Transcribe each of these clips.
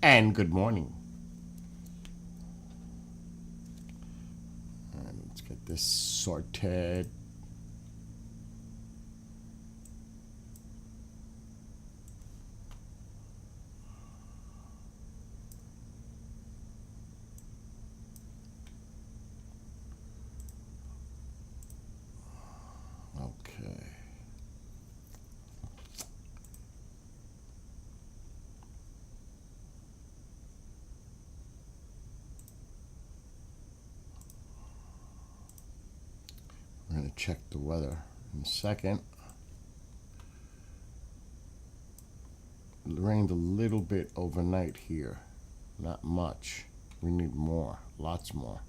And good morning. And let's get this sorted. Okay. We're going to check the weather in a second. It rained a little bit overnight here. Not much. We need more. Lots more.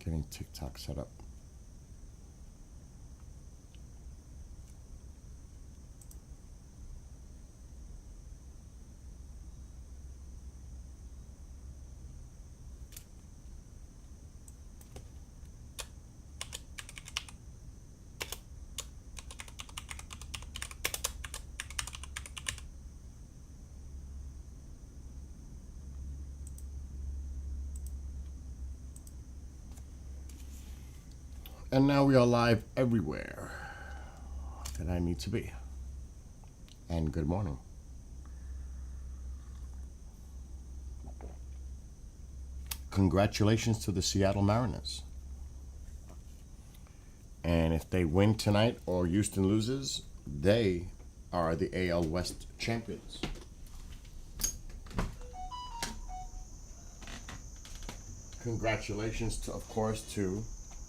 Getting TikTok set up. And now we are live everywhere that I need to be. And good morning. Congratulations to the Seattle Mariners. And if they win tonight or Houston loses, they are the AL West champions. Congratulations, to, of course, to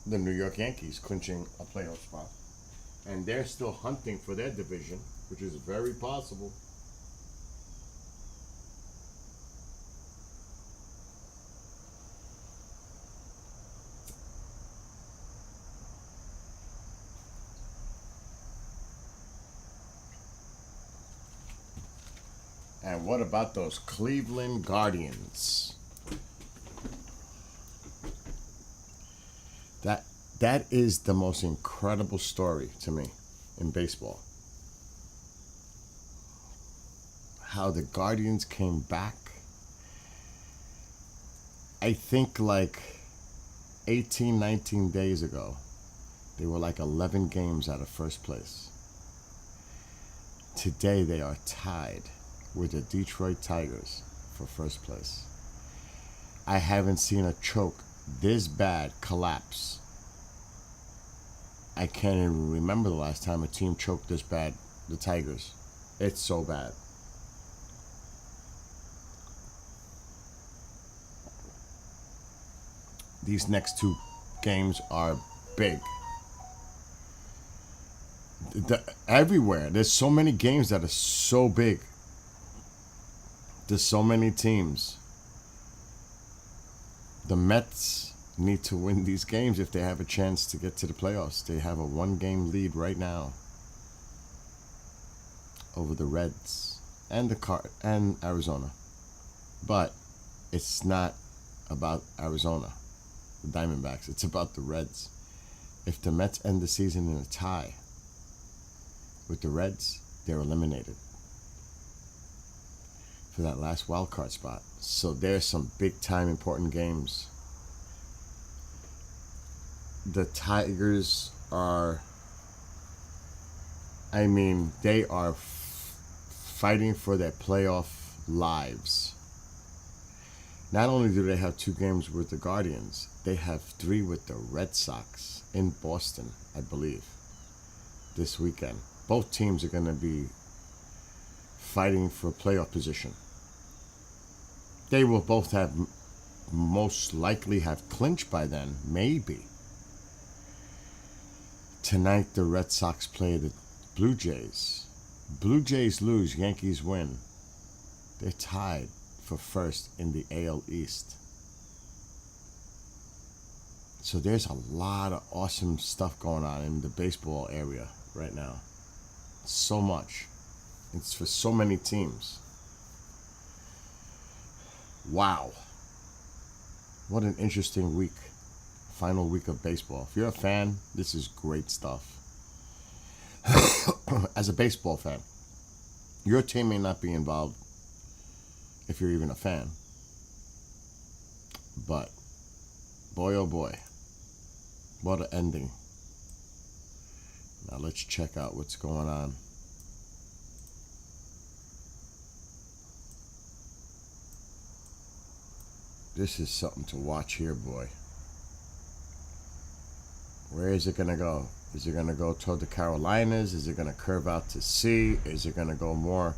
the New York Yankees clinching a playoff spot. And they're still hunting for their division, which is very possible. And what about those Cleveland Guardians? That that is the most incredible story to me in baseball. How the Guardians came back. I think like 18, 19 days ago, they were like 11 games out of first place. Today they are tied with the Detroit Tigers for first place. I haven't seen a choke this bad collapse. I can't even remember the last time a team choked this bad, the Tigers. It's so bad. These next two games are big. Everywhere. There's so many games that are so big. There's so many teams. The Mets need to win these games if they have a chance to get to the playoffs. They have a 1-game lead right now over the Reds and and Arizona. But it's not about Arizona, the Diamondbacks. It's about the Reds. If the Mets end the season in a tie with the Reds, they're eliminated for that last wild card spot. So there's some big time important games. The Tigers are, they are fighting for their playoff lives. Not only do they have 2 games with the Guardians, they have 3 with the Red Sox in Boston, I believe, this weekend. Both teams are going to be fighting for playoff position. They will both have most likely have clinched by then, maybe. Tonight the Red Sox play the Blue Jays. Blue Jays lose, Yankees win. They're tied for first in the AL East. So there's a lot of awesome stuff going on in the baseball area right now. So much. It's for so many teams. Wow. What an interesting week. Final week of baseball. If you're a fan, this is great stuff. As a baseball fan, your team may not be involved if you're even a fan. But, boy oh boy, what an ending. Now let's check out what's going on. This is something to watch here, boy. Where is it going to go? Is it going to go toward the Carolinas? Is it going to curve out to sea? Is it going to go more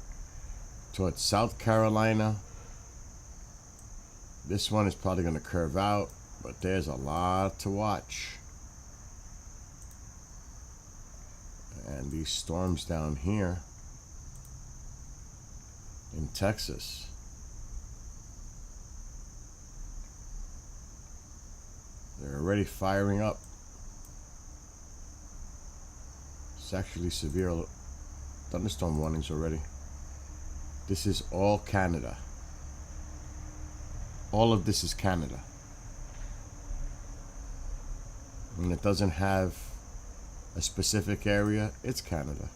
towards South Carolina? This one is probably going to curve out, but there's a lot to watch. And these storms down here in Texas. They're already firing up. It's actually severe thunderstorm warnings already. This is all Canada. All of this is Canada. And it doesn't have a specific area, it's Canada.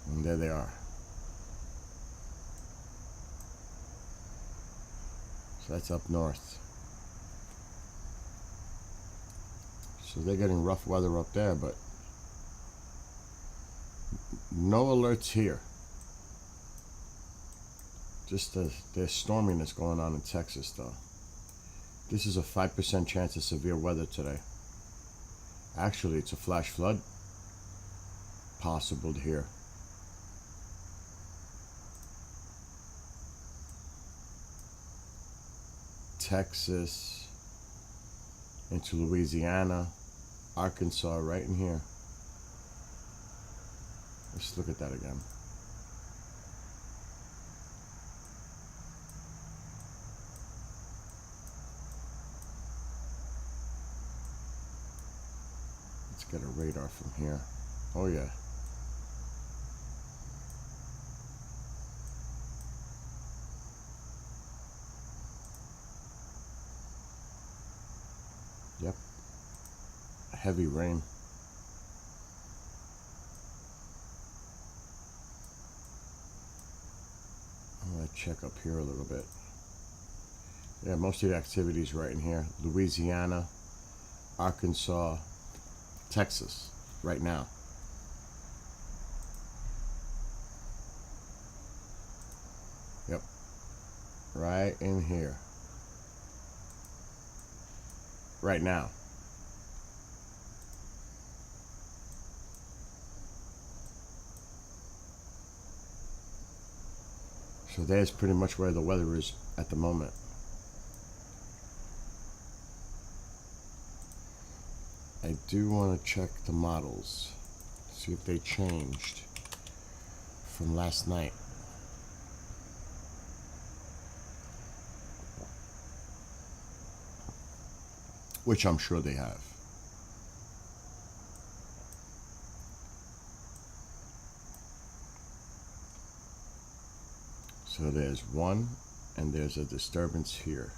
And there they are. So that's up north. So they're getting rough weather up there, but no alerts here. Just there's storminess going on in Texas, though. This is a 5% chance of severe weather today. Actually, it's a flash flood possible here. Texas into Louisiana, Arkansas, right in here. Let's look at that again. Let's get a radar from here. Oh yeah. Yep. Heavy rain. I'm going to check up here a little bit. Yeah, most of the activities right in here. Louisiana, Arkansas, Texas, right now. Yep. Right in here. Right now. So there's pretty much where the weather is at the moment. I do want to check the models, see if they changed from last night. Which I'm sure they have. So there's one, and there's a disturbance here.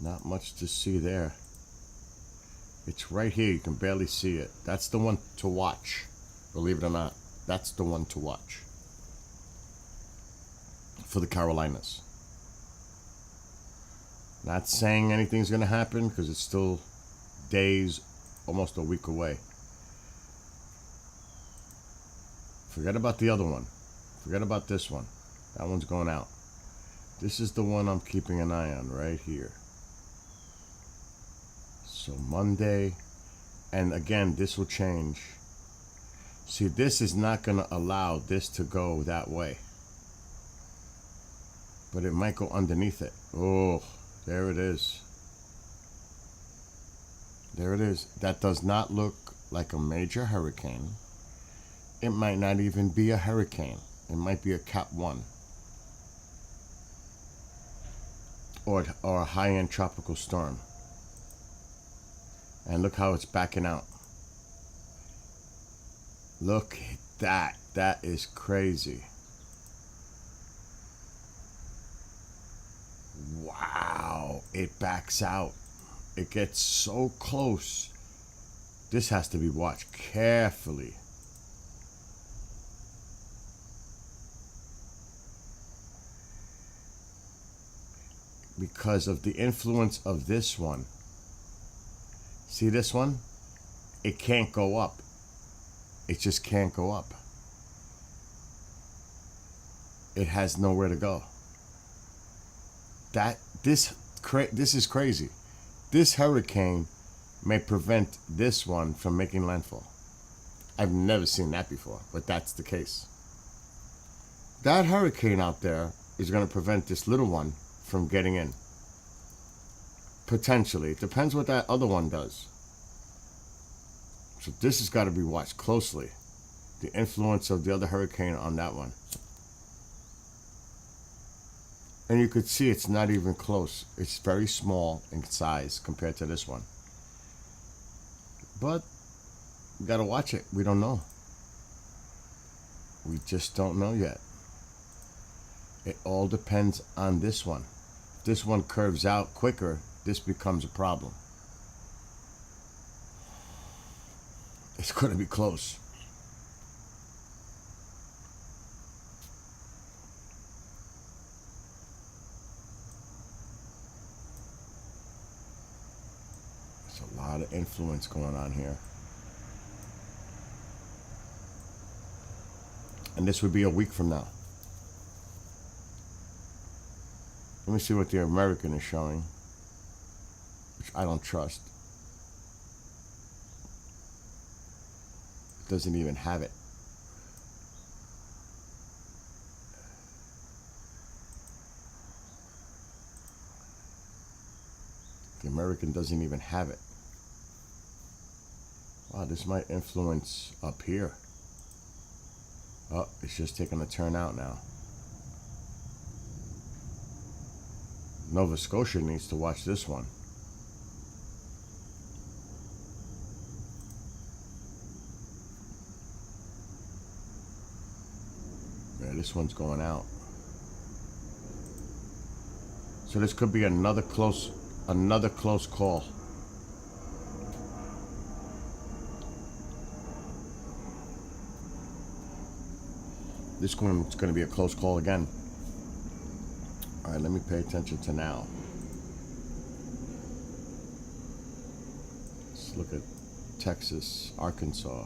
Not much to see there. It's right here, you can barely see it. That's the one to watch, believe it or not. That's the one to watch. For the Carolinas. Not saying anything's going to happen because it's still days, almost a week away. Forget about the other one. Forget about this one. That one's going out. This is the one I'm keeping an eye on right here. So Monday, and again, this will change. See, this is not going to allow this to go that way. But it might go underneath it. Oh, there it is. There it is. That does not look like a major hurricane. It might not even be a hurricane. It might be a Cat 1. Or a high-end tropical storm. And look how it's backing out. Look at that. That is crazy. Wow. It backs out. It gets so close. This has to be watched carefully. Because of the influence of this one. See this one? It can't go up. It just can't go up. It has nowhere to go. This is crazy. This hurricane may prevent this one from making landfall. I've never seen that before, but that's the case. That hurricane out there is going to prevent this little one from getting in. Potentially. It depends what that other one does. So this has got to be watched closely. The influence of the other hurricane on that one. And you could see it's not even close. It's very small in size compared to this one. But we got to watch it. We don't know. We just don't know yet. It all depends on this one. If this one curves out quicker, this becomes a problem. It's going to be close. There's a lot of influence going on here. And this would be a week from now. Let me see what the American is showing, which I don't trust. It doesn't even have it. The American doesn't even have it. Wow, this might influence up here. Oh, it's just taking a turn out now. Nova Scotia needs to watch this one. Yeah, this one's going out. So this could be another close call. This one's going to be a close call again. All right, let me pay attention to now. Let's look at Texas, Arkansas.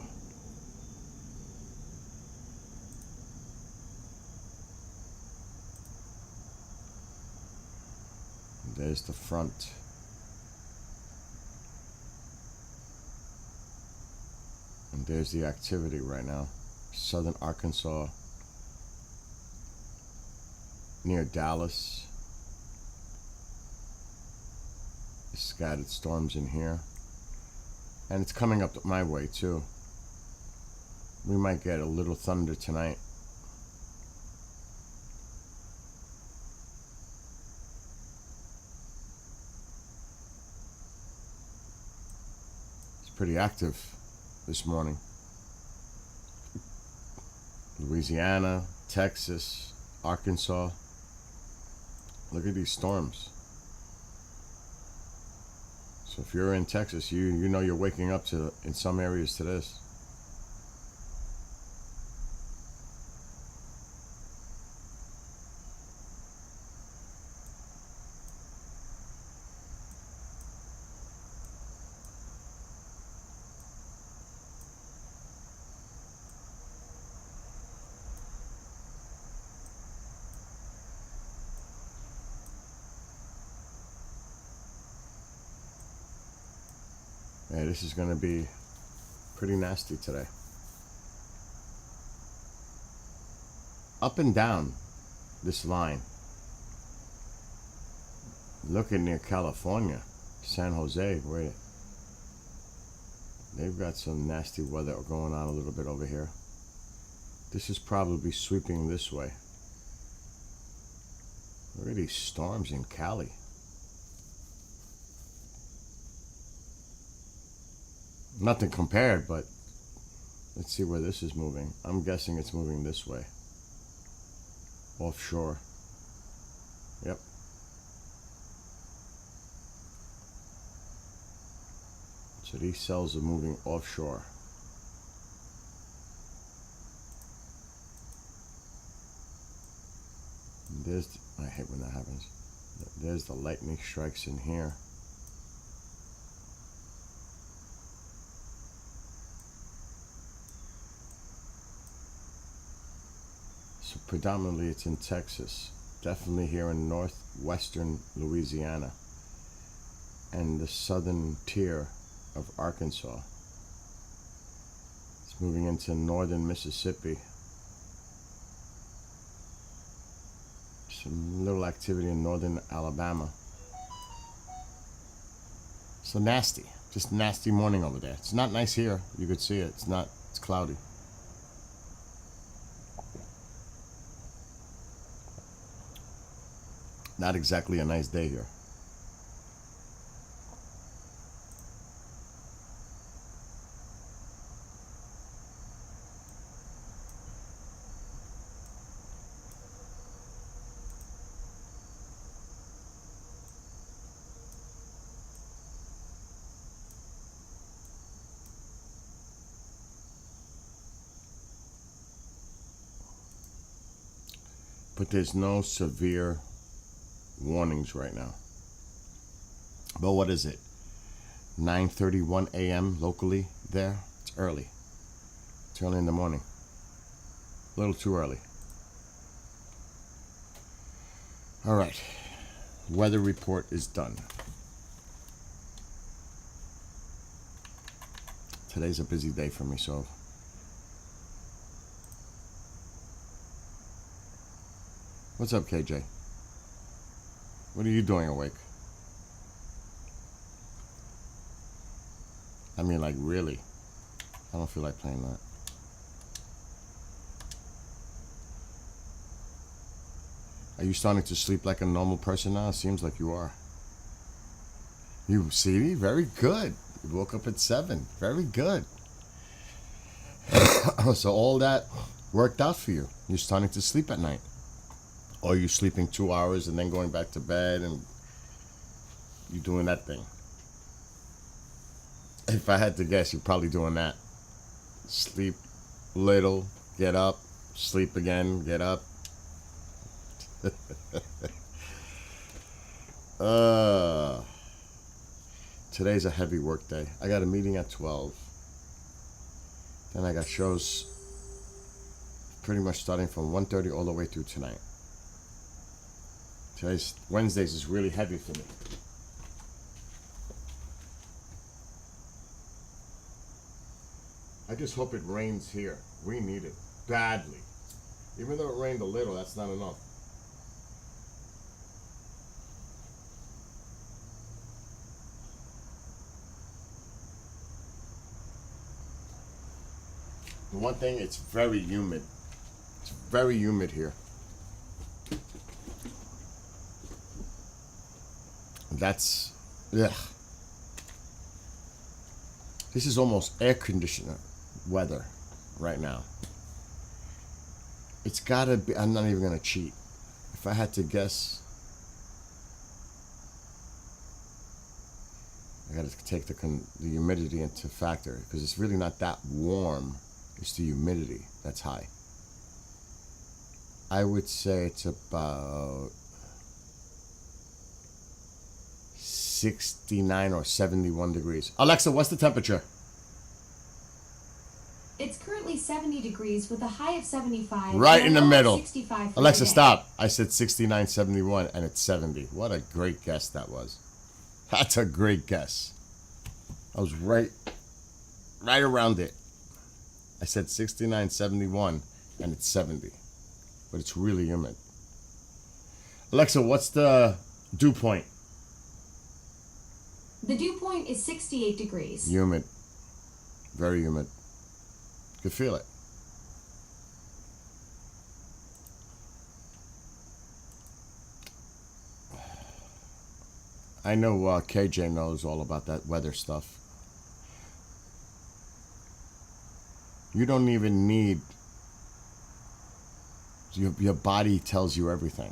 There's the front. And there's the activity right now. Southern Arkansas, near Dallas. Scattered storms in here. And it's coming up my way too. We might get a little thunder tonight. It's pretty active this morning. Louisiana, Texas, Arkansas. Look at these storms. So if you're in Texas, you know you're waking up to in some areas to this. Yeah, this is going to be pretty nasty today. Up and down this line. Looking near California, San Jose, where they've got some nasty weather going on a little bit over here. This is probably sweeping this way. Look at these storms in Cali. Nothing compared, but let's see where this is moving. I'm guessing it's moving this way. Offshore. Yep. So these cells are moving offshore. I hate when that happens. There's the lightning strikes in here. So predominantly it's in Texas, definitely here in northwestern Louisiana and the southern tier of Arkansas. It's moving into northern Mississippi. Some little activity in northern Alabama. So nasty, just nasty morning over there. It's not nice here. You could see it. It's cloudy. Not exactly a nice day here. But there's no severe warnings right now. But what is it? 9:31 a.m. locally there? It's early. It's early in the morning. A little too early. All right. Weather report is done. Today's a busy day for me, so what's up, KJ? What are you doing awake? I mean, like, really? I don't feel like playing that. Are you starting to sleep like a normal person now? It seems like you are. You see me? Very good. You woke up at 7. Very good. So all that worked out for you. You're starting to sleep at night. Or you sleeping 2 hours and then going back to bed and you doing that thing. If I had to guess, you're probably doing that. Sleep little, get up, sleep again, get up. Today's a heavy work day. I got a meeting at 12. Then I got shows pretty much starting from 1:30 all the way through tonight. Today's Wednesdays is really heavy for me. I just hope it rains here. We need it badly. Even though it rained a little, that's not enough. The one thing, it's very humid. It's very humid here. That's, ugh. This is almost air conditioner weather right now. It's gotta be, I'm not even gonna cheat. If I had to guess, I gotta take the humidity into factor because it's really not that warm. It's the humidity that's high. I would say it's about 69 or 71 degrees. Alexa, what's the temperature? It's currently 70 degrees with a high of 75. Right in the middle. 65 Alexa, stop. I said 69, 71, and it's 70. What a great guess that was. That's a great guess. I was right around it. I said 69, 71, and it's 70. But it's really humid. Alexa, what's the dew point? The dew point is 68 degrees. Humid. Very humid. You can feel it. I know KJ knows all about that weather stuff. You don't even need... Your body tells you everything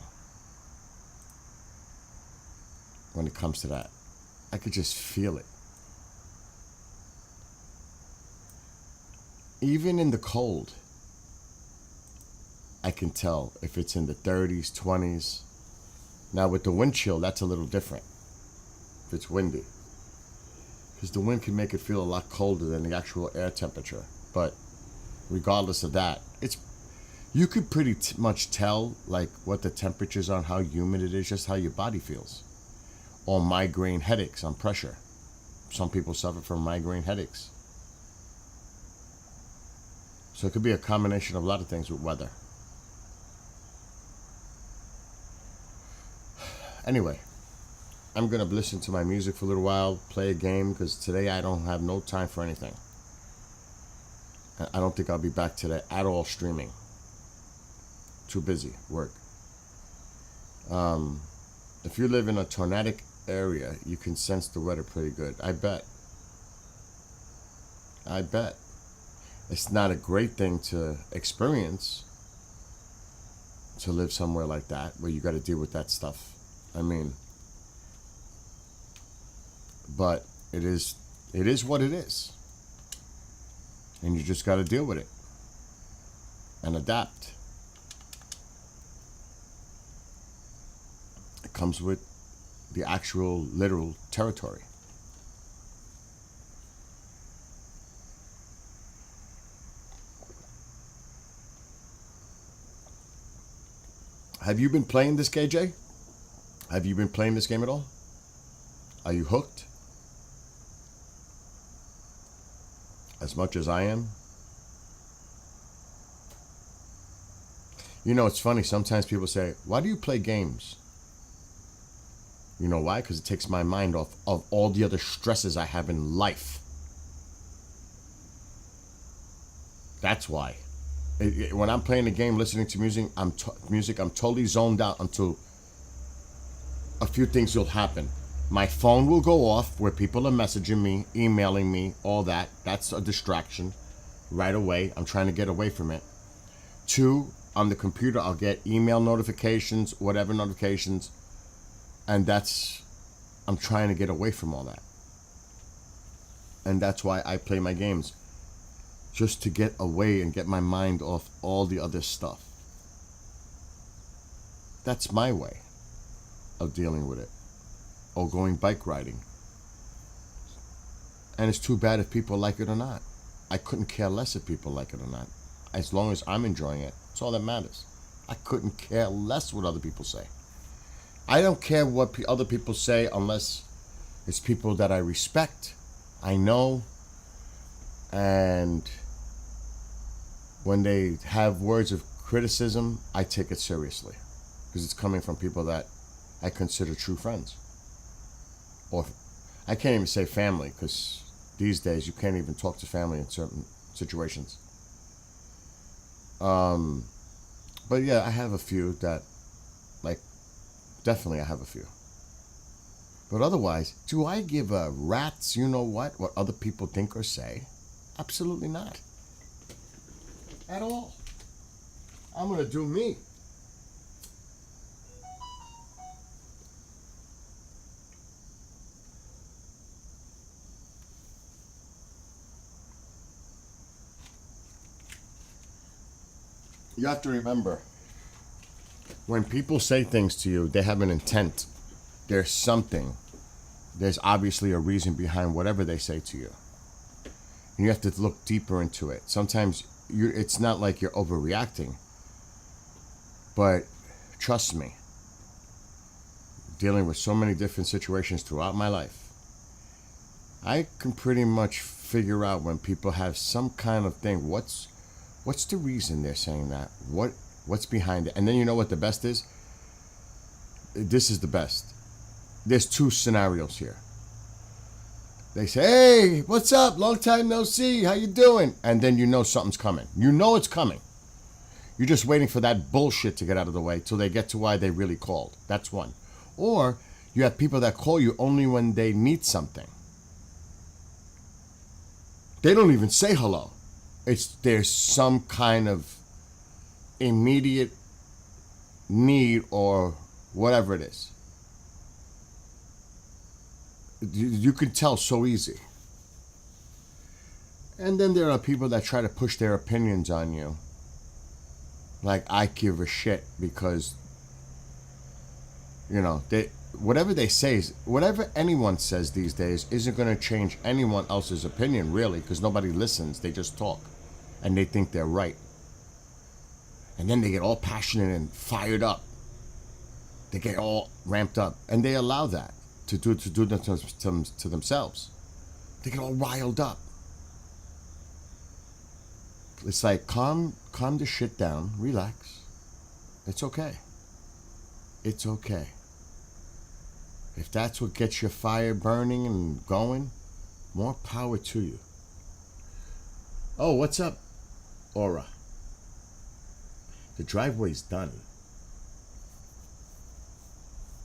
when it comes to that. I could just feel it. Even in the cold, I can tell if it's in the 30s, 20s. Now with the wind chill, that's a little different. If it's windy. Because the wind can make it feel a lot colder than the actual air temperature. But regardless of that, you could pretty much tell like what the temperatures are and how humid it is, just how your body feels. Or migraine headaches on pressure. Some people suffer from migraine headaches. So it could be a combination of a lot of things with weather. Anyway, I'm going to listen to my music for a little while, play a game, because today I don't have no time for anything. I don't think I'll be back today at all streaming. Too busy, work. If you live in a tornadic area, you can sense the weather pretty good. I bet. It's not a great thing to experience, to live somewhere like that, where you got to deal with that stuff. I mean, but it is what it is. And you just got to deal with it and adapt. It comes with the actual literal territory. Have you been playing this, KJ? Have you been playing this game at all? Are you hooked? As much as I am? You know, it's funny. Sometimes people say, why do you play games? You know why? Because it takes my mind off of all the other stresses I have in life. That's why. When I'm playing a game, listening to music, I'm totally zoned out until a few things will happen. My phone will go off where people are messaging me, emailing me, all that. That's a distraction right away. I'm trying to get away from it. 2, on the computer, I'll get email notifications, whatever notifications. And I'm trying to get away from all that. And that's why I play my games. Just to get away and get my mind off all the other stuff. That's my way of dealing with it. Or going bike riding. And it's too bad if people like it or not. I couldn't care less if people like it or not. As long as I'm enjoying it, it's all that matters. I couldn't care less what other people say. I don't care what other people say unless it's people that I respect, I know, and when they have words of criticism, I take it seriously. Because it's coming from people that I consider true friends. Or I can't even say family, because these days you can't even talk to family in certain situations. But yeah, I have a few that, like, definitely I have a few. But otherwise, do I give a rat's you know what other people think or say? Absolutely not. At all. I'm going to do me. You have to remember, when people say things to you, they have an intent. There's something. There's obviously a reason behind whatever they say to you. And you have to look deeper into it. Sometimes it's not like you're overreacting. But trust me, dealing with so many different situations throughout my life, I can pretty much figure out when people have some kind of thing. What's the reason they're saying that? What's behind it? And then you know what the best is? This is the best. There's two scenarios here. They say, "Hey, what's up? Long time no see. How you doing?" And then you know something's coming. You know it's coming. You're just waiting for that bullshit to get out of the way till they get to why they really called. That's one. Or you have people that call you only when they need something. They don't even say hello. There's some kind of immediate need or whatever it is. You can tell so easy. And then there are people that try to push their opinions on you. Like, I give a shit because, whatever they say, whatever anyone says these days isn't going to change anyone else's opinion, really, because nobody listens. They just talk. And they think they're right. And then they get all passionate and fired up. They get all ramped up. And they allow that to do that to themselves. They get all riled up. It's like, calm the shit down, relax. It's okay. It's okay. If that's what gets your fire burning and going, more power to you. Oh, what's up, Aura? The driveway's done.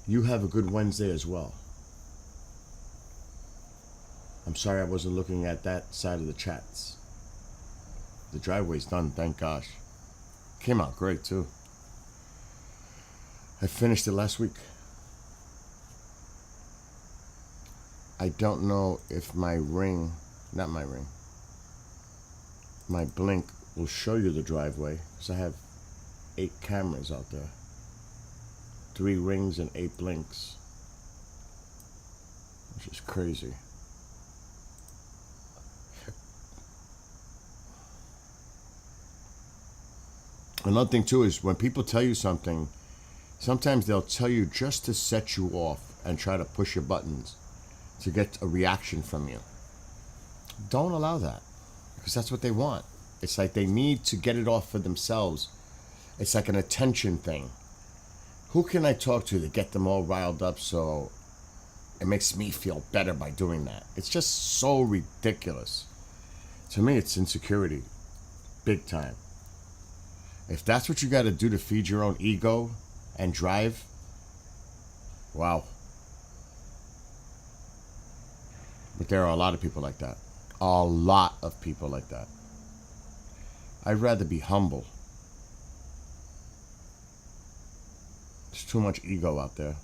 You have a good Wednesday as well. I'm sorry I wasn't looking at that side of the chats. The driveway's done, thank gosh. Came out great, too. I finished it last week. I don't know if my blink will show you the driveway, because I have 8 cameras out there. 3 rings and 8 blinks. Which is crazy. Another thing too is when people tell you something, sometimes they'll tell you just to set you off and try to push your buttons to get a reaction from you. Don't allow that, because that's what they want. It's like they need to get it off for themselves. It's like an attention thing. Who can I talk to get them all riled up so it makes me feel better by doing that? It's just so ridiculous. To me, it's insecurity. Big time. If that's what you got to do to feed your own ego and drive, wow. But there are a lot of people like that. A lot of people like that. I'd rather be humble. There's too much ego out there.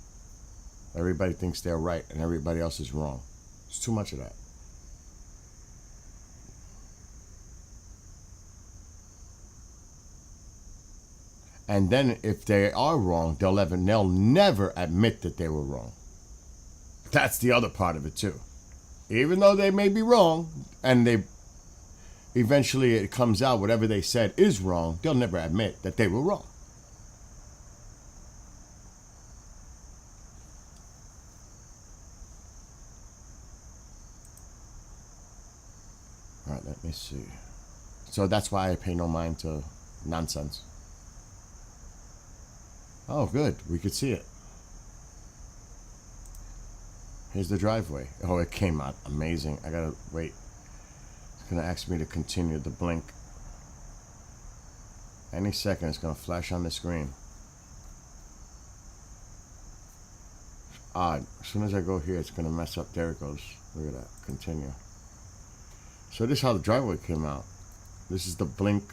Everybody thinks they're right and everybody else is wrong. There's too much of that. And then if they are wrong, they'll never admit that they were wrong. That's the other part of it too. Even though they may be wrong, and eventually it comes out whatever they said is wrong, they'll never admit that they were wrong. All right, let me see. So that's why I pay no mind to nonsense. Oh, good. We could see it. Here's the driveway. Oh, it came out amazing. I gotta wait. It's gonna ask me to continue the blink. Any second, it's gonna flash on the screen. Odd. As soon as I go here, it's gonna mess up. There it goes. Look at that. Continue. So this is how the driveway came out. This is the blink.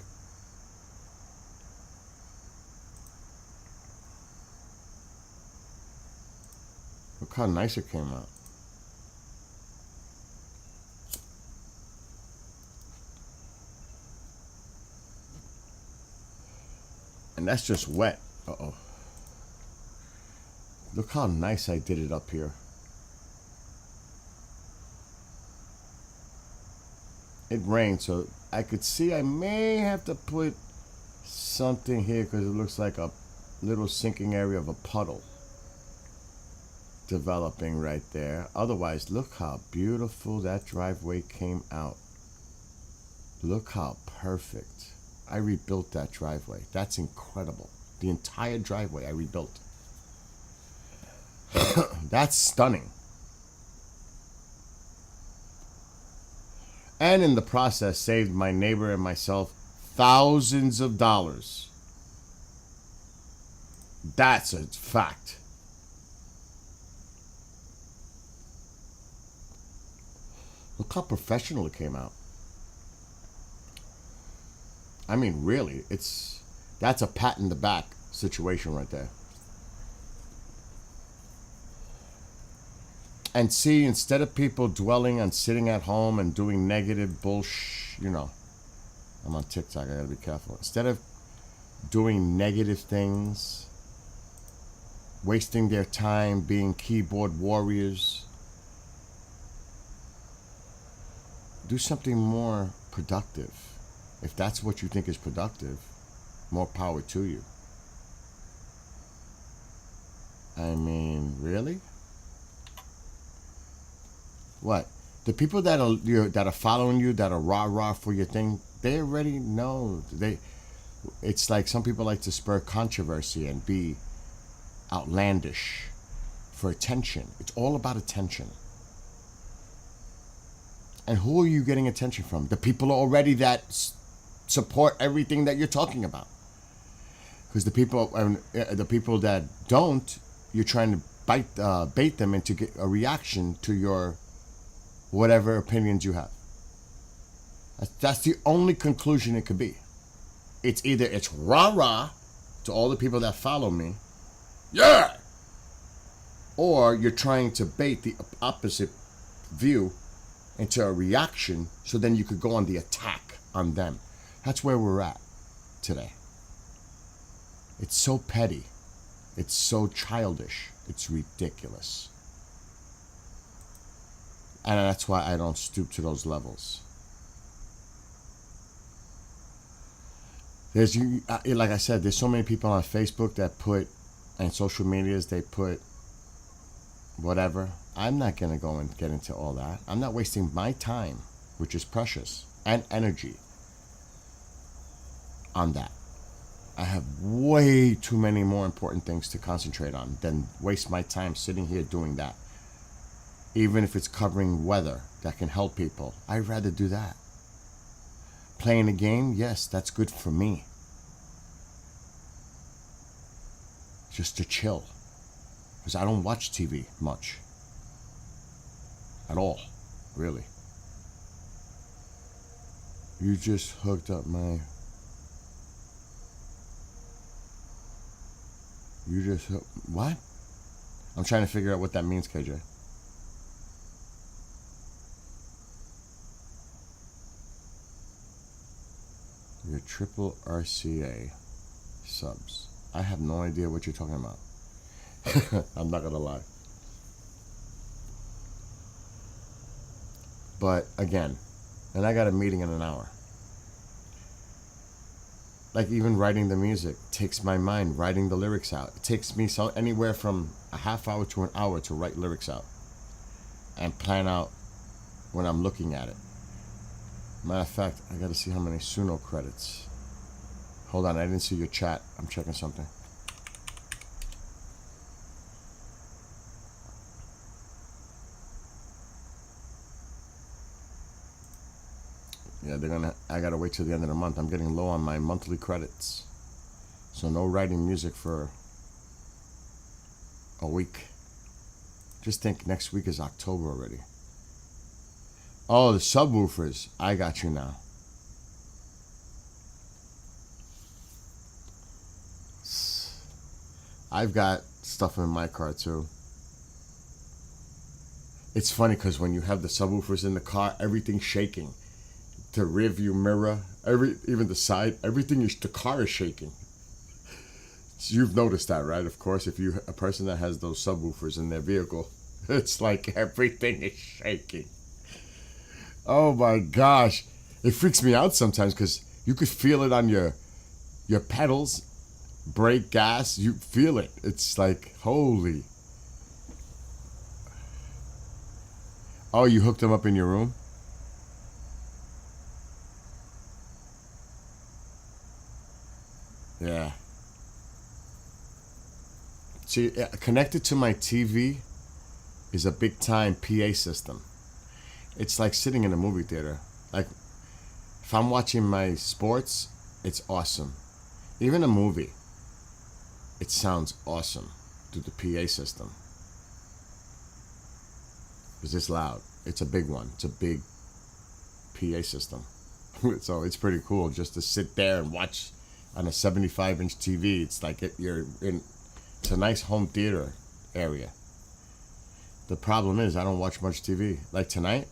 Look how nice it came out. And that's just wet. Uh-oh. Look how nice I did it up here. It rained, so I could see I may have to put something here because it looks like a little sinking area of a puddle. developing right there. Otherwise, look how beautiful that driveway came out. Look how perfect. I rebuilt that driveway. That's incredible. The entire driveway I rebuilt. That's stunning. And in the process, saved my neighbor and myself thousands of dollars. That's a fact. Look how professional it came out. I mean, really, that's a pat in the back situation right there. And see, instead of people dwelling on sitting at home and doing negative bullshit, I'm on TikTok, I gotta be careful. Instead of doing negative things, wasting their time being keyboard warriors, do something more productive. If that's what you think is productive, more power to you. I mean, really? What? The people that are following you, that are rah-rah for your thing, they already know. It's like some people like to spur controversy and be outlandish for attention. It's all about attention. And who are you getting attention from? The people already that support everything that you're talking about. Because the people that don't, you're trying to bait them into get a reaction to your whatever opinions you have. That's the only conclusion it could be. It's either it's rah-rah to all the people that follow me, yeah, or you're trying to bait the opposite view into a reaction so then you could go on the attack on them. That's where we're at today. It's so petty. It's so childish. It's ridiculous. And that's why I don't stoop to those levels. Like I said, there's so many people on Facebook that put, and social medias, they put whatever. I'm not going to go and get into all that. I'm not wasting my time, which is precious, and energy on that. I have way too many more important things to concentrate on than waste my time sitting here doing that. Even if it's covering weather that can help people, I'd rather do that. Playing a game, yes, that's good for me. Just to chill. Because I don't watch TV much. At all, really. You just hooked up my... What? I'm trying to figure out what that means, KJ. Your triple RCA subs. I have no idea what you're talking about. I'm not gonna lie. But again, and I got a meeting in an hour. Like even writing the music takes my mind, writing the lyrics out. It takes me anywhere from a half hour to an hour to write lyrics out and plan out when I'm looking at it. Matter of fact, I gotta see how many Suno credits. Hold on, I didn't see your chat. I'm checking something. Yeah, I gotta wait till the end of the month. I'm getting low on my monthly credits. So no writing music for a week. Just think next week is October already. Oh, the subwoofers. I got you now. I've got stuff in my car too. It's funny because when you have the subwoofers in the car, everything's shaking. The rear view mirror, even the side, the car is shaking. So you've noticed that, right? Of course, if you're a person that has those subwoofers in their vehicle, it's like everything is shaking. Oh my gosh. It freaks me out sometimes because you could feel it on your pedals, brake, gas, you feel it. It's like, holy. Oh, you hooked them up in your room? Yeah. See, connected to my TV is a big time PA system. It's like sitting in a movie theater. Like, if I'm watching my sports, it's awesome. Even a movie, it sounds awesome through the PA system. Because it's loud. It's a big one. It's a big PA system. So it's pretty cool just to sit there and watch on a 75-inch TV. It's like you're in. It's a nice home theater area. The problem is I don't watch much TV. Like tonight,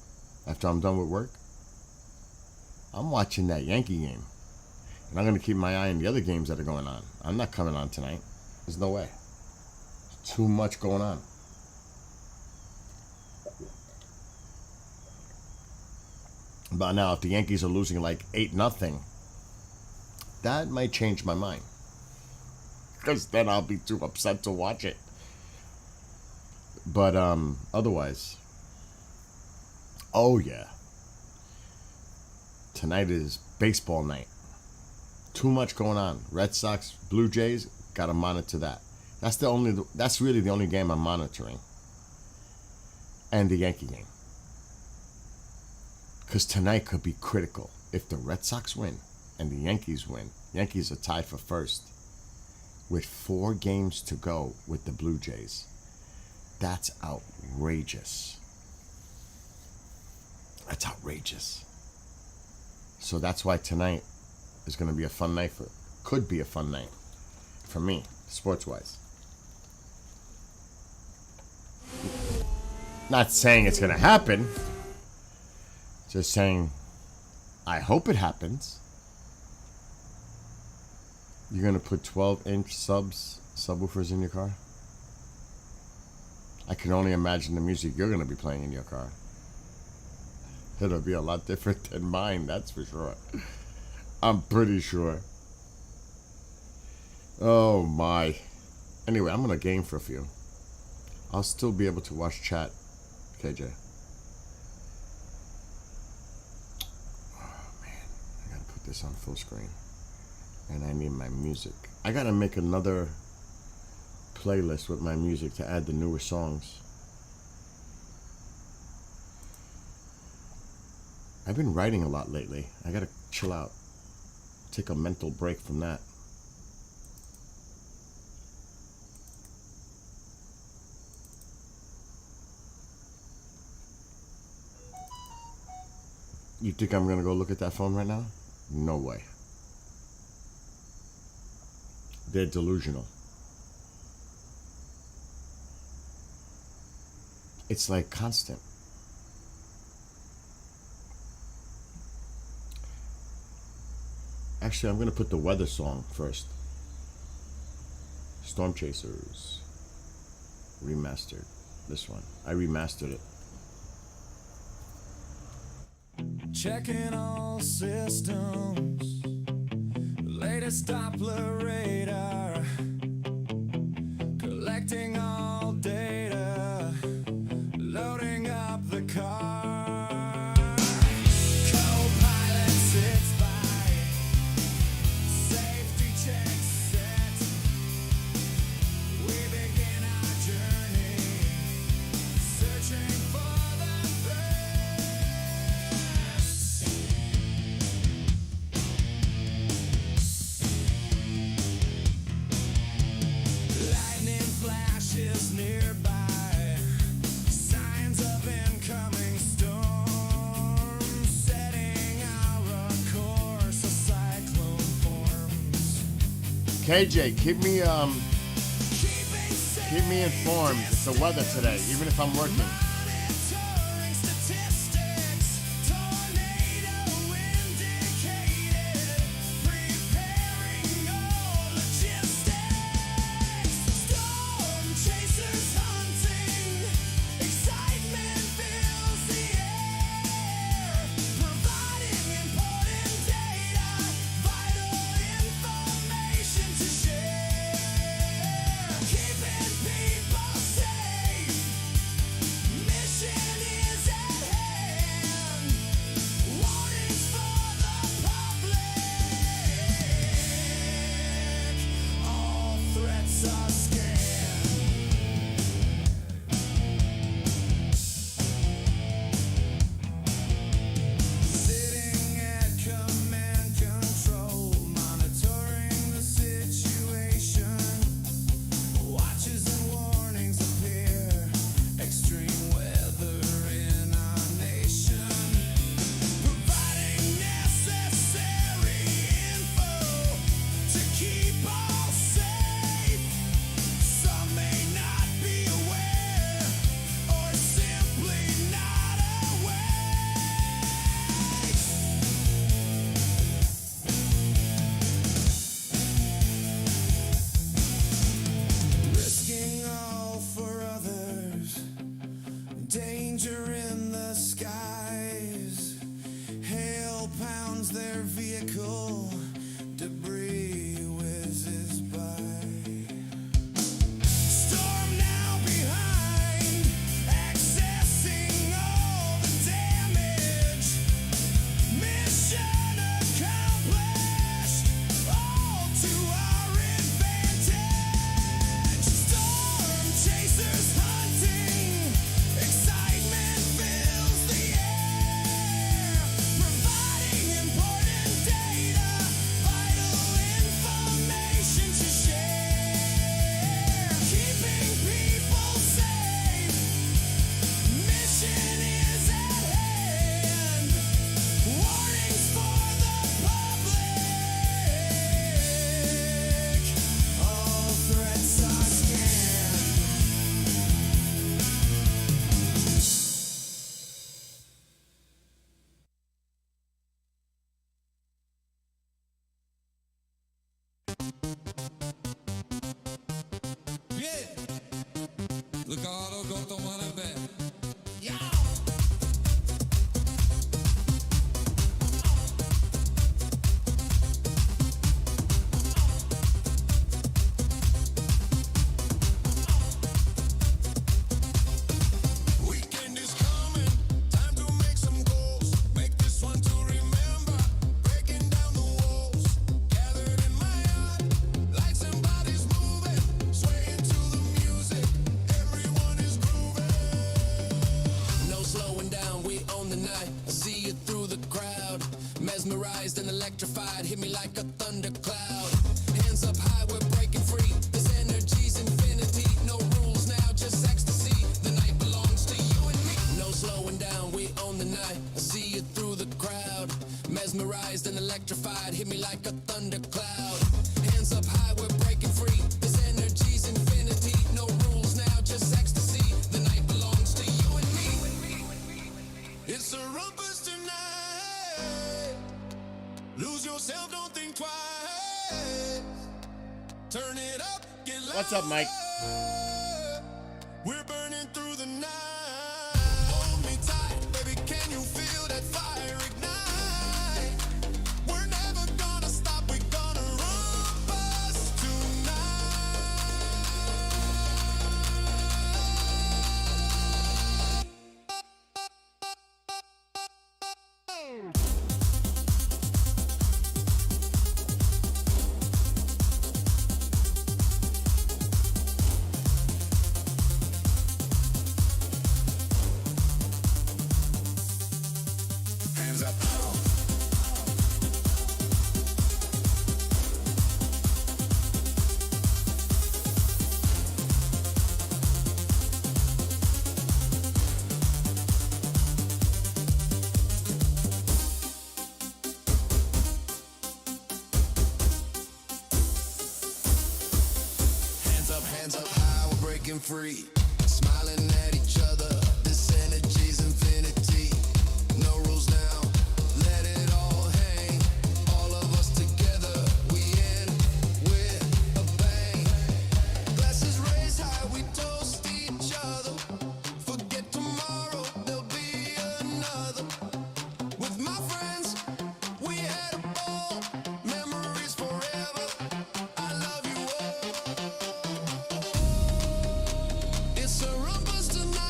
after I'm done with work, I'm watching that Yankee game. And I'm going to keep my eye on the other games that are going on. I'm not coming on tonight. There's no way. There's too much going on. But now, if the Yankees are losing like 8-0, that might change my mind. Because then I'll be too upset to watch it. But otherwise, oh yeah. Tonight is baseball night. Too much going on. Red Sox, Blue Jays, gotta monitor that. That's really the only game I'm monitoring. And the Yankee game. Because tonight could be critical. If the Red Sox win and the Yankees win, Yankees are tied for first with 4 games to go with the Blue Jays. That's outrageous. That's outrageous. So that's why tonight is going to be a fun night could be a fun night for me, sports-wise. Not saying it's going to happen. Just saying, I hope it happens. You're going to put 12-inch subwoofers in your car? I can only imagine the music you're going to be playing in your car. It'll be a lot different than mine, that's for sure. I'm pretty sure. Oh my. Anyway, I'm going to game for a few. I'll still be able to watch chat, KJ. Oh man, I got to put this on full screen. And I need my music. I got to make another playlist with my music to add the newer songs. I've been writing a lot lately. I gotta chill out. Take a mental break from that. You think I'm gonna go look at that phone right now? No way. They're delusional. It's like constant. Actually, I'm going to put the weather song first. Storm Chasers. Remastered. This one. I remastered it. Checking all systems. Latest Doppler radar. Collecting all data. Loading up the car. Co-pilot sits by. Safety check set. We begin our journey. Searching for the threats. Lightning flashes nearby. Signs of incoming storm. Setting our course, a cyclone forms. KJ, keep me informed. It's the weather today, even if I'm working. Monitoring statistics. Tornado indicated. Preparing all logistics. Storm chasers hunting. Excitement fills the air. Providing important data. Vital information to share. Keeping people safe. night. I see you through the crowd, mesmerized and electrified. Hit me like a thundercloud. Hands up high, we're breaking free. This energy's infinity. No rules now, just ecstasy. The night belongs to you and me. No slowing down, we own the night. I see you through the crowd, mesmerized and electrified. Hit me like a thundercloud. Hands up high, we're breaking free. This energy's infinity. No rules now, just ecstasy. The night belongs to you and me. It's a rumpus tonight. Lose yourself, don't think twice. Turn it up, get loud. What's up, Mike? We're burning through the night. Hold me tight, baby, can you feel that fire ignite? We're never gonna stop, we're gonna rump us tonight. Hands up. Hands up high, we're breaking free. Smiling at each other, this energy's infinity. No rules now, let it all hang. All of us together, we in with a bang. Glasses raised high, we toast each other. Forget tomorrow, there'll be another. With my friends, we had a ball. Memories forever, I love you all. It's a rumpus tonight.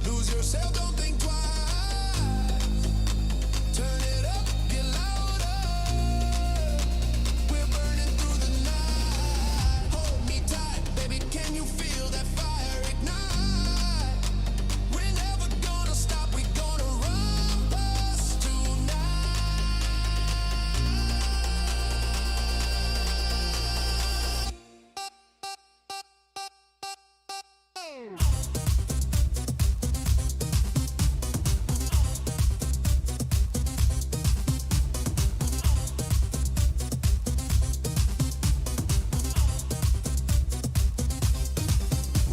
Lose yourself, don't think twice. Turn it up, get louder. We're burning through the night. Hold me tight, baby, can you feel that fire ignite? We're never gonna stop, we're gonna rump us tonight.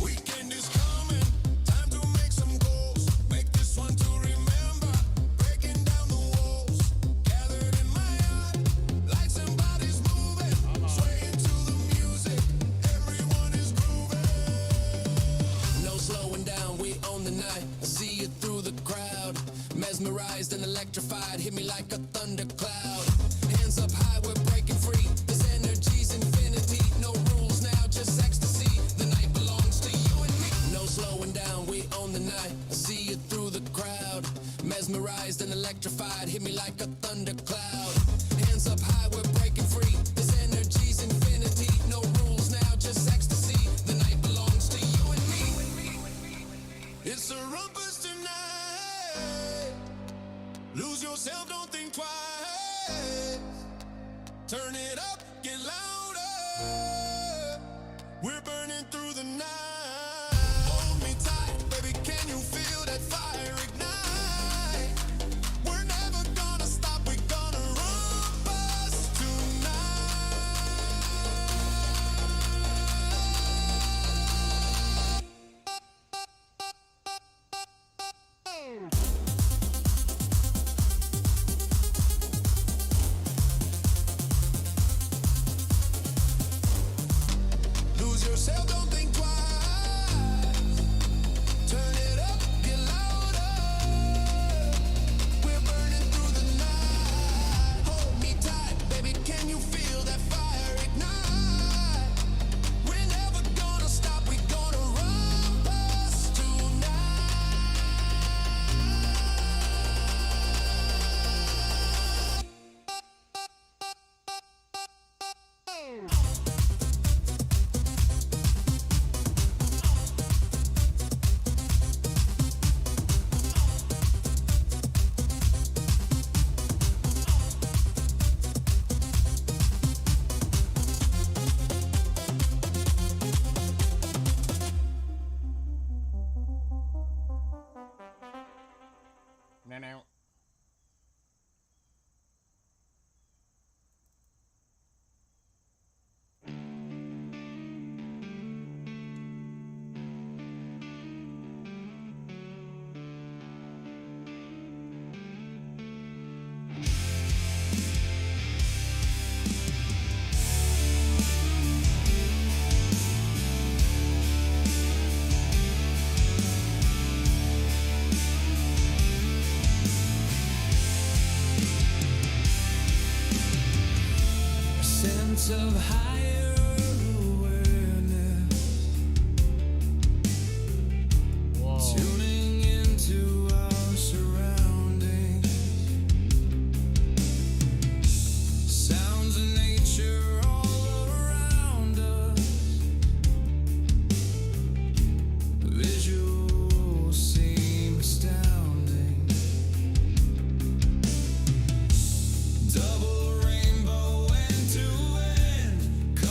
Weekend is coming, time to make some goals. Make this one to remember, breaking down the walls. Gathered in my yard, lights and bodies moving, swaying to the music. Everyone is grooving. No slowing down, we own the night. I see you through the crowd, mesmerized and electrified. Hit me like a thundercloud. Hands up high, we're breaking free. This energy's infinity. No rules now, just ecstasy. The night belongs to you and me. No slowing down, we own the night. I see you through the crowd, mesmerized and electrified. Hit me like a thundercloud. Hands up high, we're breaking free. This energy's infinity. No rules now, just ecstasy. The night belongs to you and me. It's a rumpus tonight. Lose yourself, don't think twice. Turn it up, get louder. We're burning through the night. Hold me tight, baby, can you feel that fire ignite? We're never gonna stop, we're gonna rump us tonight. Lose yourself, don't think twice. Turn it up, get louder. We're burning through the night. Hold me tight, baby, can you feel that fire ignite? We're never gonna stop, we're gonna rump us tonight. Now. A sense of higher awareness, Whoa. tuning into our surroundings, sounds of nature all around us, visuals seem astounding, double rainbow end to end.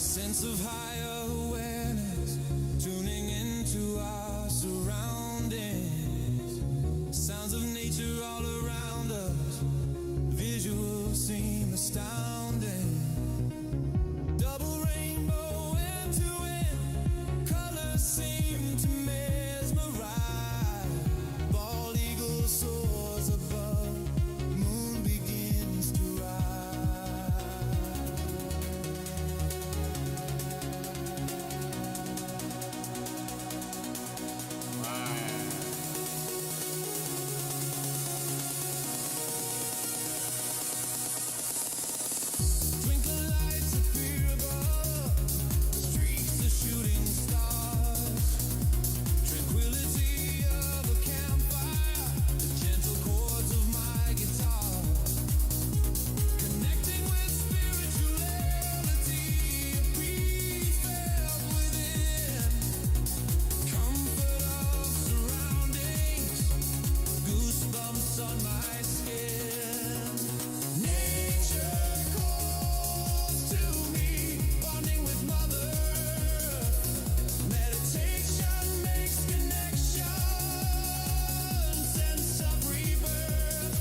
sense of higher awareness, tuning into our surroundings. Sounds of nature all around us, visuals seem astounding. Double rainbow end to end, colors seem to mesmerize. Bald eagle soars above, moon begins to twinkle lights appear above, streaks of shooting stars. Tranquility of a campfire, the gentle chords of my guitar. Connecting with spirituality, a peace felt within. Comfort of surroundings, goosebumps on my skin. Nature calls to me, bonding with Mother Earth. Meditation makes connection, sense of rebirth.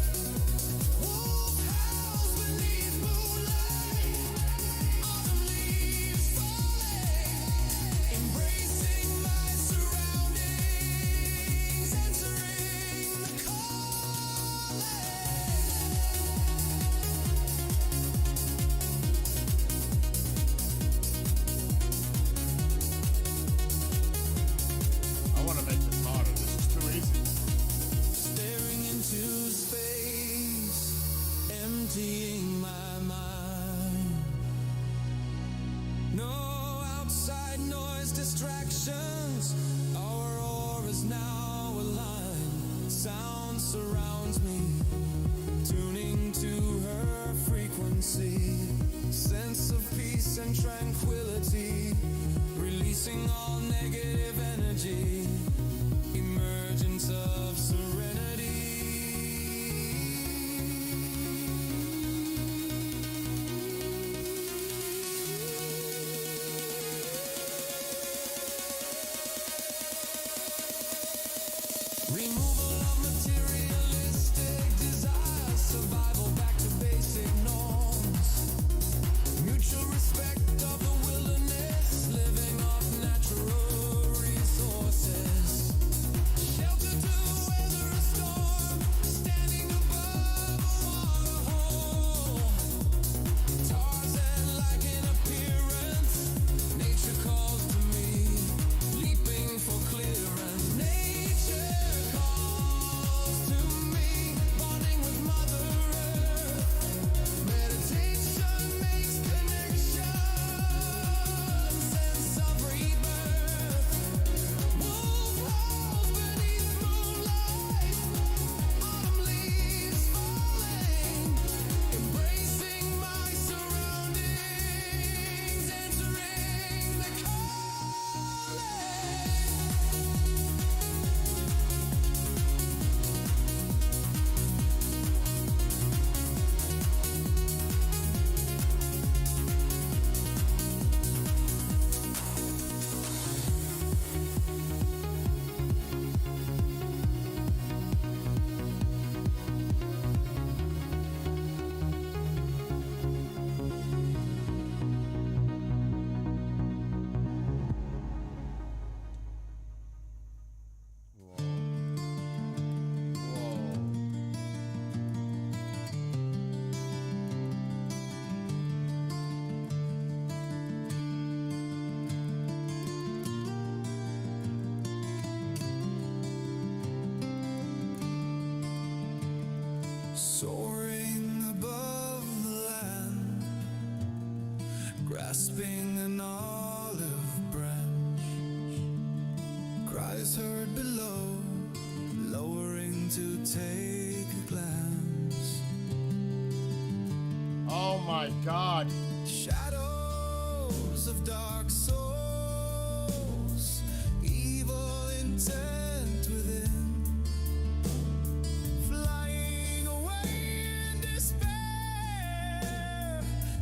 Wolf howls beneath moonlight, autumn leaves falling, embracing my surroundings, answering the calling. I want to make this harder. This is too easy. Staring into space, emptying my mind. No outside noise, distractions. Our auras now aligned. Sound surrounds me, tuning to her frequency. Sense of peace and tranquility, releasing all negative energy. Emergence of serenity. Removal of materialistic desires, survival back to basic norms. Mutual respect of the wilderness, living off natural resources. Shelter to weather a storm, standing above a water hole. Tarzan-like in appearance, nature calls to me, leaping for clearance. Nature calls to me, bonding with Mother Earth. Meditation makes connection, sense of rebirth. Wolf howls beneath moonlight, autumn leaves falling, embracing my surroundings, answering the calling. Soaring above the land, grasping an olive branch. Cries heard below, lowering to take a glance. Oh my God. Shadows of dark souls, evil intent within. Flying away in despair,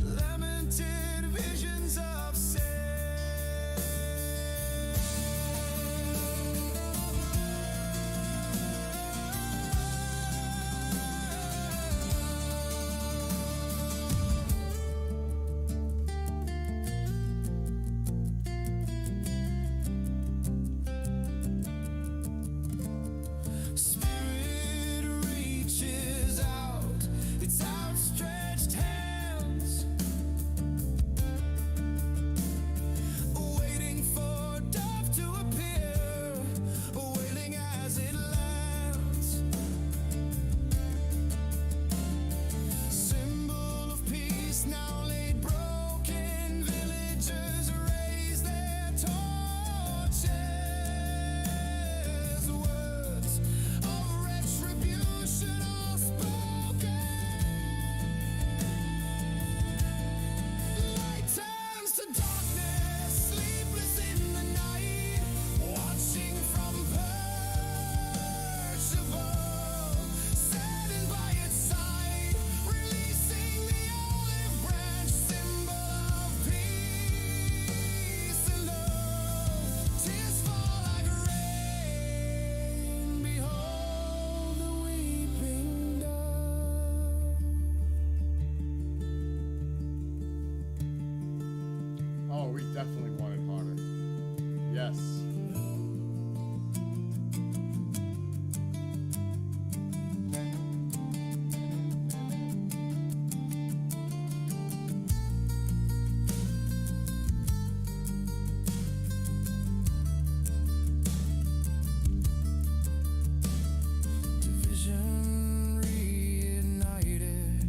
lamented visions of sin. we definitely want it harder. Yes. Division reignited.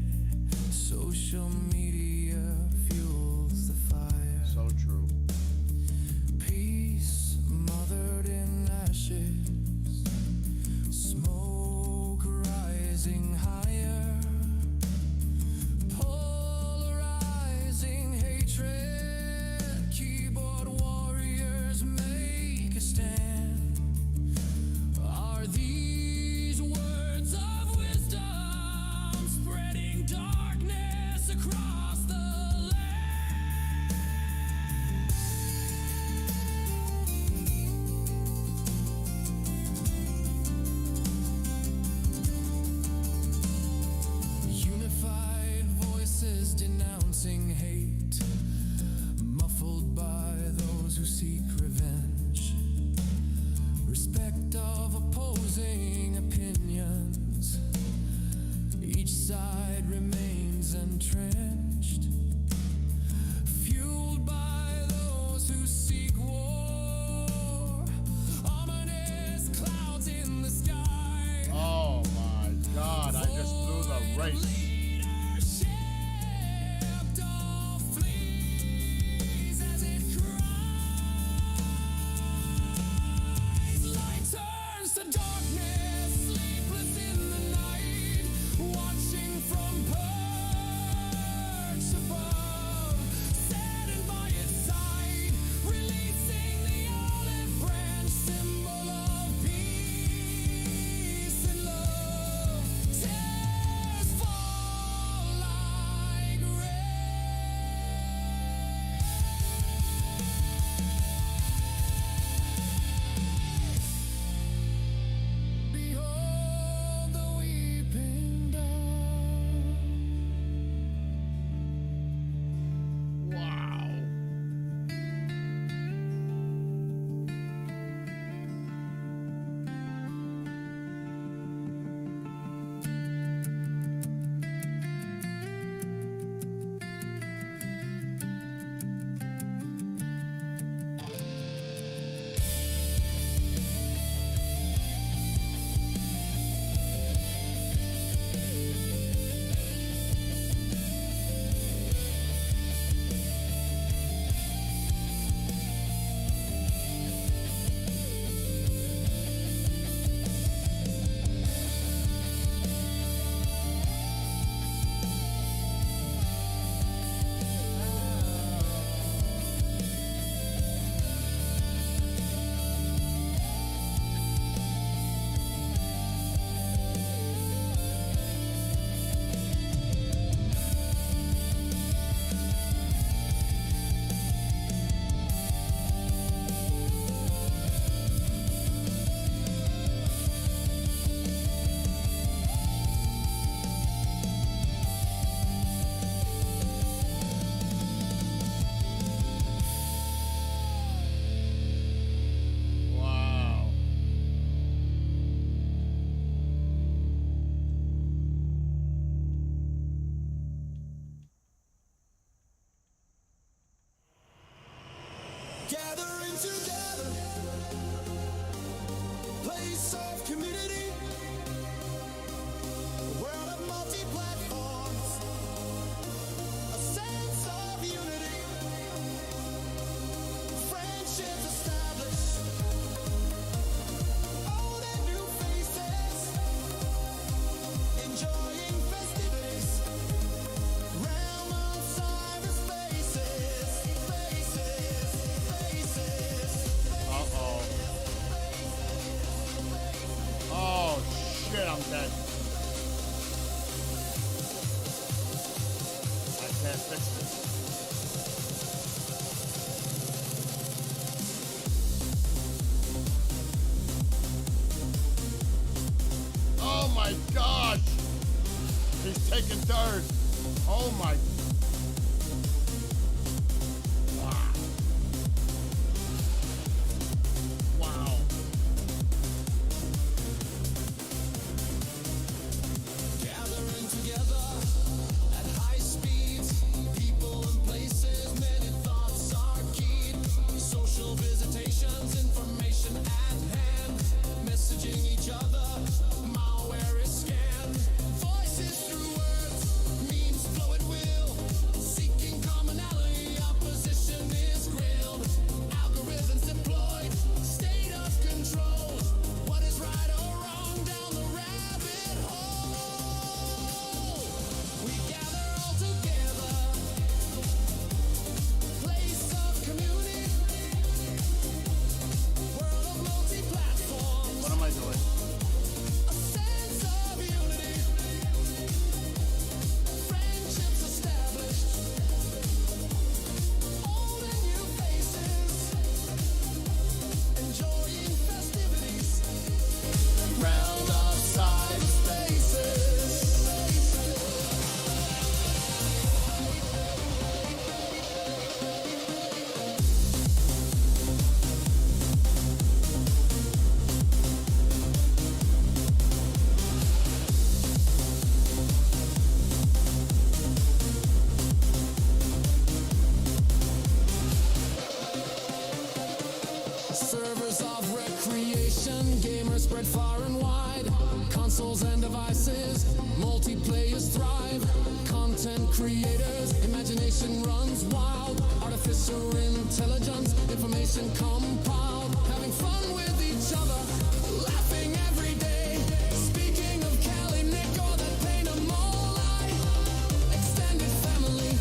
Social media fuels the fire. So true. Peace mothered in ashes. Smoke rising higher. Polarizing hatred. Keyboard warriors make a stand. Are these words of wisdom spreading darkness across the land? Unified voices denouncing hate, muffled by those who seek revenge. Respect of opposing opinions. Each side remains entrenched. Fueled by those who seek war. Ominous clouds in the sky. Oh my God, I just blew the race. Leadership all flees as it cries. Light turns to darkness, sleepless in the night, watching from perch above, saddened by its side, releasing the olive branch, symbol of peace and love. Tears fall like rain. Behold the weeping dove. Wow. Wow. Gathering together, place of community, a world of multi-platforms, a sense of unity, friendships established, old and new faces, enjoying festivities, realm of cyberspaces, Uh-oh. Oh shit, I'm dead. I can't fix this. Oh my gosh! He's taking third. Oh my. Wow. spread far and wide. Consoles and devices, multiplayers thrive. Content creators, imagination runs wild. Artificial intelligence, information compiled. Having fun with each other, laughing every day. Speaking of Cali, Nick, or that pain of Molai. Extended family,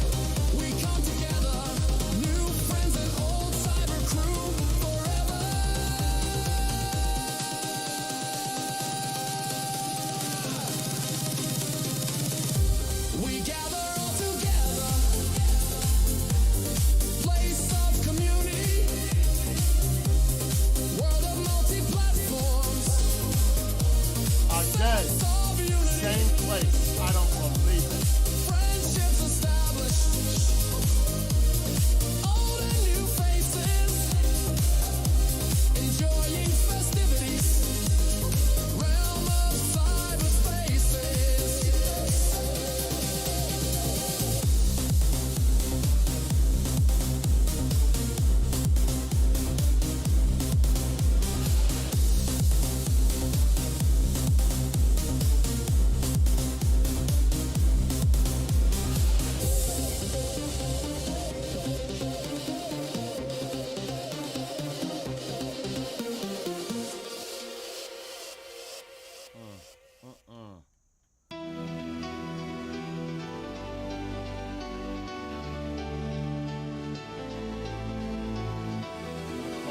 we come together. New friends and old cyber crew forever. We gather all together. Place of community. World of multi-platforms. Again, Of unity. same place. I don't believe it. Friendships established. Old and new faces. Enjoying festivities. Realm of cyberspaces.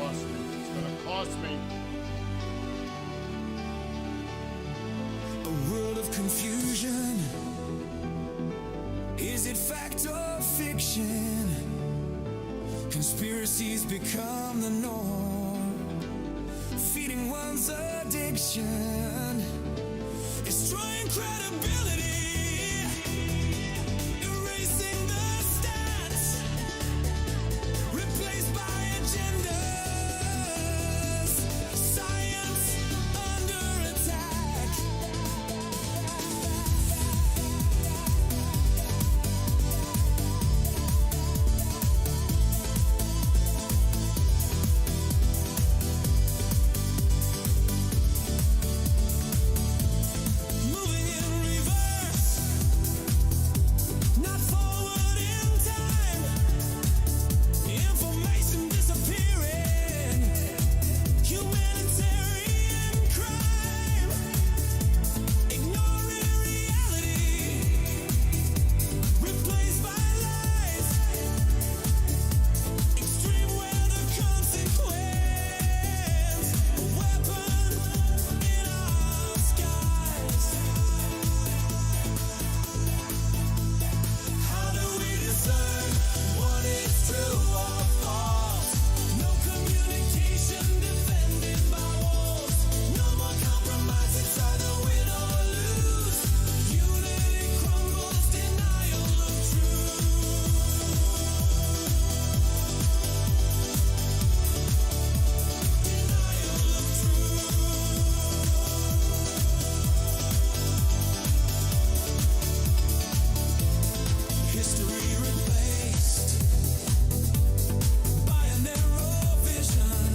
Cost me. It's gonna cost me. A world of confusion. Is it fact or fiction? Conspiracies become the norm, feeding one's addiction, destroying credibility, erasing the stats, replaced by agendas, science under attack. Moving in reverse, not forward in time. Information disappearing, humanitarian crime, ignoring reality, replaced by lies, extreme weather consequence, a weapon in our skies. How do we discern what is true or false? No communication defended by walls. No more compromise, it's either win or lose. Unity crumbles, denial of truth. Denial of truth. History replaced by a narrow vision.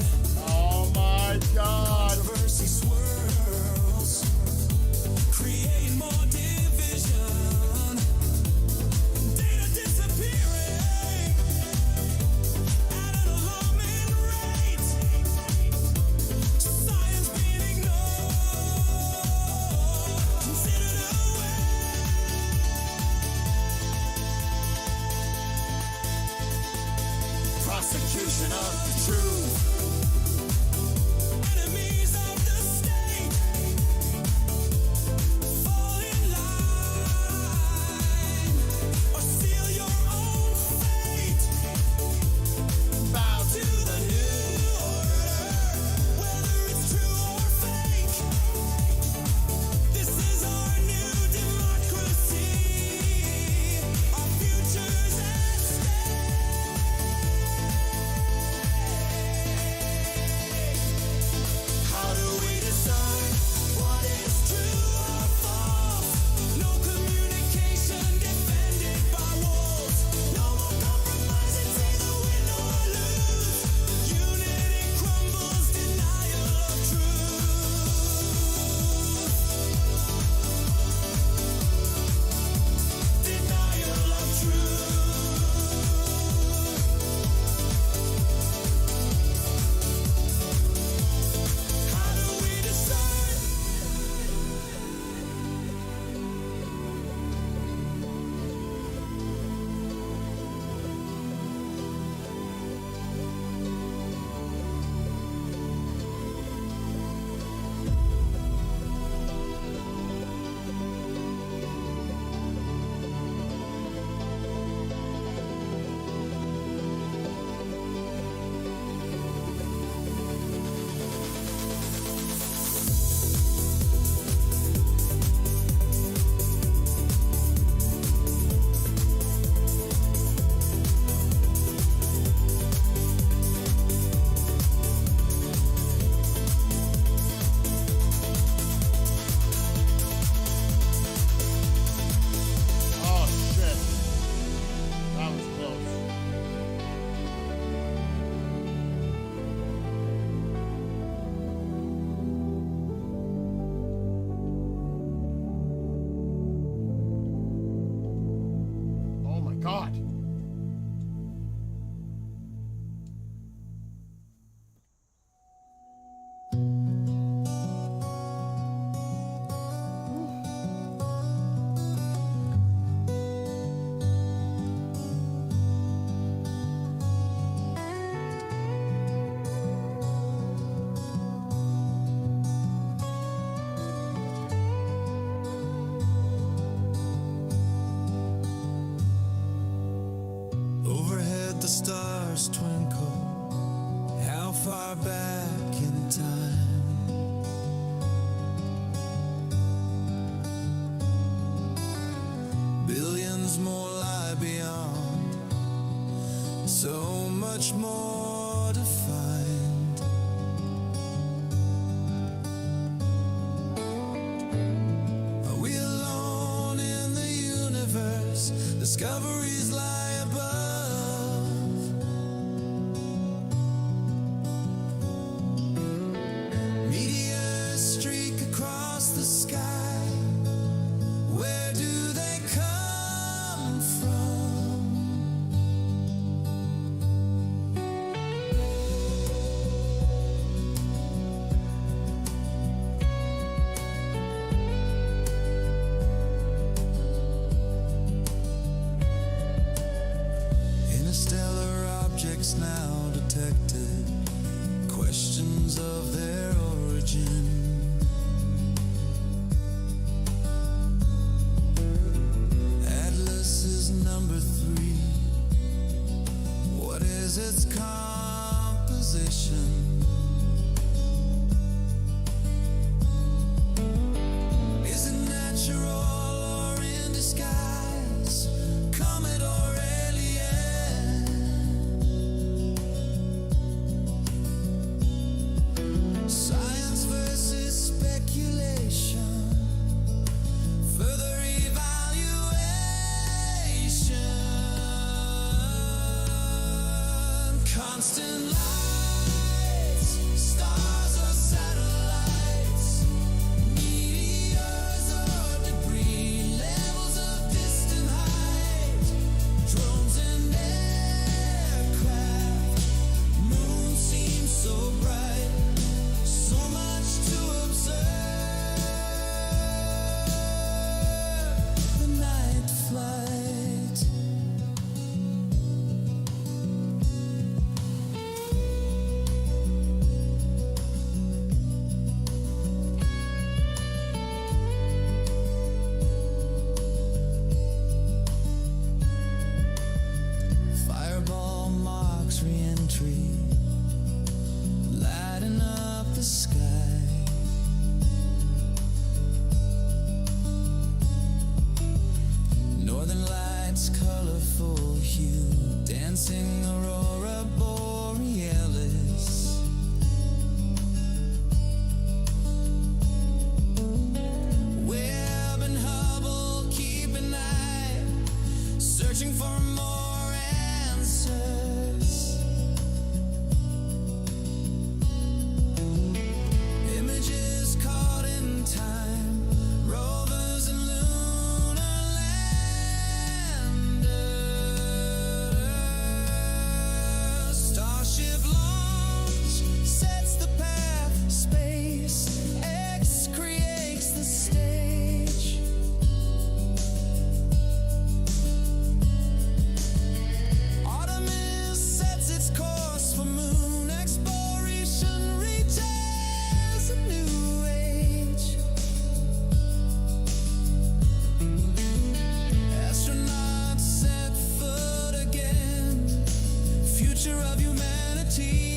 Oh my God. Controversy swirls, creating more division. Data disappearing at an alarming rate. Science being ignored, considered away. Prosecution of the truth. Enemies of the state. Fall in line or seal your own fate. Bow to the new order, whether it's true or fake. This is our new democracy. Our future's at stake. stars twinkle. How far back in time? Billions more lie beyond. So much more to find. Are we alone in the universe? Discoveries lie above. Meteors streak across the sky. Where do they come from? Interstellar objects now detected. Questions of their origin. Atlas is number 3. What is its composition? Is it natural or in disguise? Comet or alien? Science versus speculation. Further evaluation. Constant lights, stars or satellites, meteors or debris, levels of distant height, drones and aircraft. Moon seems so bright, so much to observe. The night flight. Fireball marks re-entry, lighting up the sky. Northern lights, colorful hue, dancing aurora borealis. Webb and Hubble keep an eye, searching for more answers. Images caught in time, rovers and lunar landers. Starship launch sets the path, space X creates the stage. Artemis sets its course for moon exploration, reaches a new age. Astronauts set foot again, future of humanity.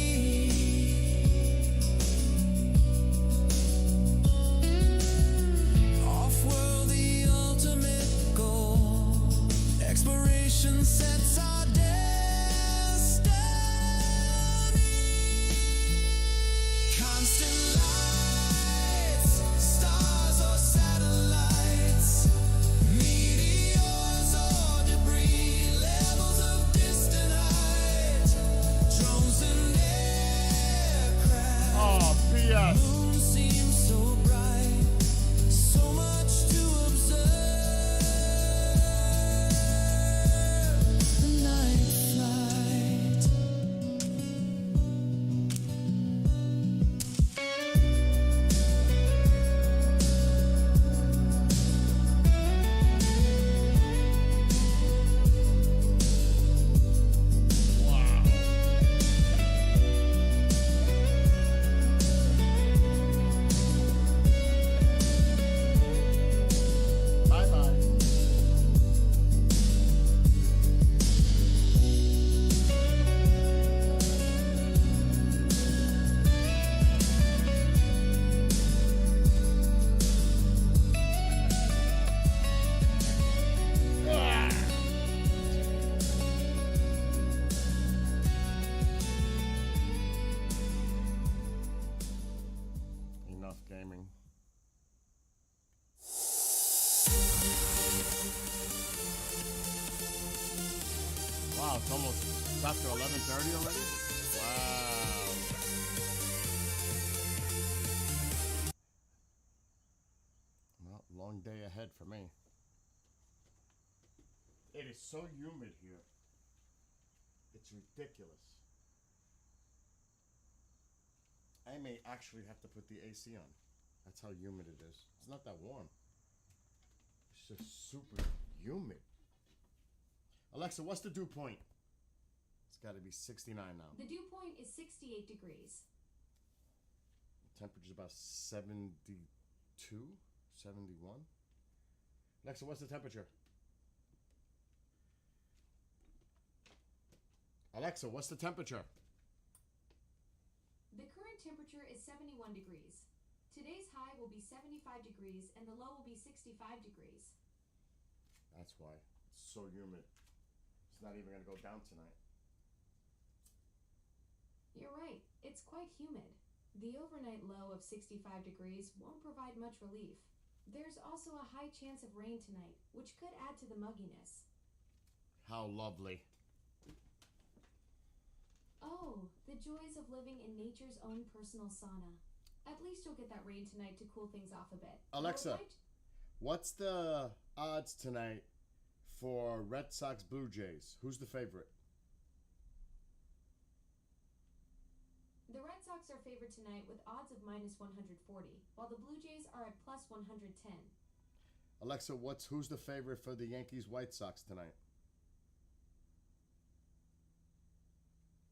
Off-world, the ultimate goal. Exploration sets our destiny. Constant lights, stars or satellites, meteors or debris, levels of distant height, drones and aircraft. Oh, P.S. Moon seems so bright, so much to observe. The night flight. streaming. Wow, it's after 11:30 already? Wow. Well, long day ahead for me. It is so humid here. It's ridiculous. I may actually have to put the AC on. That's how humid it is. It's not that warm. It's just super humid. Alexa, what's the dew point? It's got to be 69 now. The dew point is 68 degrees. Temperature's about 72, 71. Alexa, what's the temperature? Alexa, what's the temperature? The current temperature is 71 degrees. Today's high will be 75 degrees and the low will be 65 degrees. That's why. It's so humid. It's not even going to go down tonight. You're right, it's quite humid. The overnight low of 65 degrees won't provide much relief. There's also a high chance of rain tonight, which could add to the mugginess. How lovely. Oh, the joys of living in nature's own personal sauna. At least you'll get that rain tonight to cool things off a bit. Alexa, Overnight? what's the odds tonight for Red Sox Blue Jays? Who's the favorite? The Red Sox are favored tonight with odds of minus 140, while the Blue Jays are at plus 110. Alexa, who's the favorite for the Yankees White Sox tonight?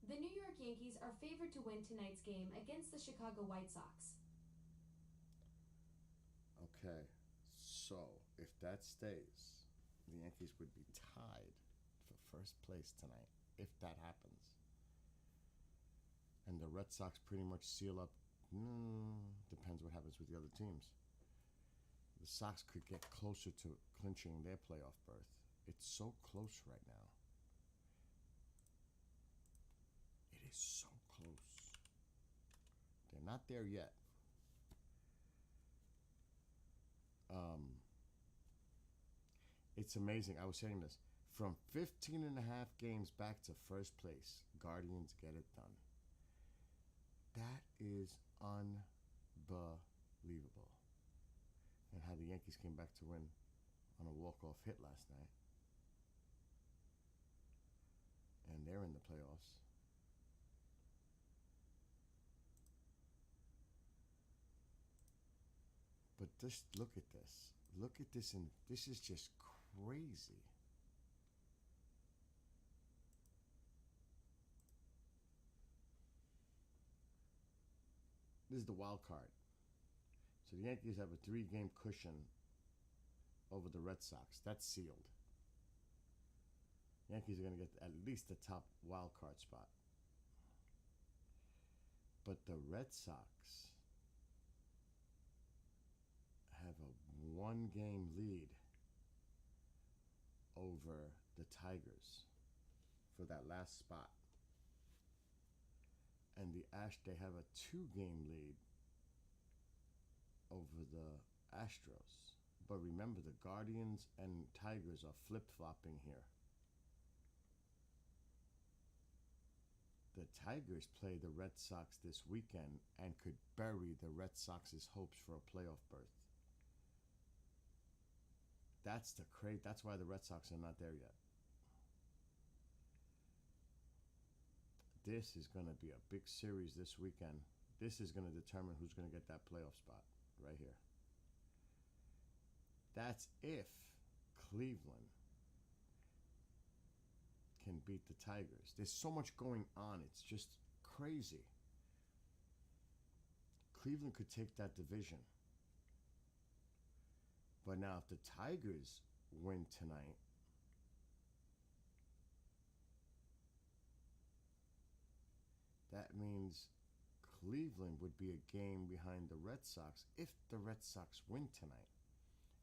The New York Yankees are favored to win tonight's game against the Chicago White Sox. Okay, so if that stays, the Yankees would be tied for first place tonight, if that happens. And the Red Sox pretty much seal up. Depends what happens with the other teams. The Sox could get closer to clinching their playoff berth. It's so close right now. It is so close. They're not there yet. It's amazing. I was saying this. From 15 and a half games back to first place, Guardians get it done. That is unbelievable. And how the Yankees came back to win on a walk-off hit last night. And they're in the playoffs. But just look at this. Look at this, and this is just crazy. This is the wild card. So the Yankees have a 3-game cushion over the Red Sox. That's sealed. Yankees are going to get at least the top wild card spot. But the Red Sox have a 1-game lead over the Tigers for that last spot. And they have a 2-game lead over the Astros. But remember, the Guardians and Tigers are flip-flopping here. The Tigers play the Red Sox this weekend and could bury the Red Sox's hopes for a playoff berth. That's why the Red Sox are not there yet. This is going to be a big series this weekend. This is going to determine who's going to get that playoff spot right here. That's if Cleveland can beat the Tigers. There's so much going on. It's just crazy. Cleveland could take that division. But now if the Tigers win tonight, that means Cleveland would be a game behind the Red Sox if the Red Sox win tonight.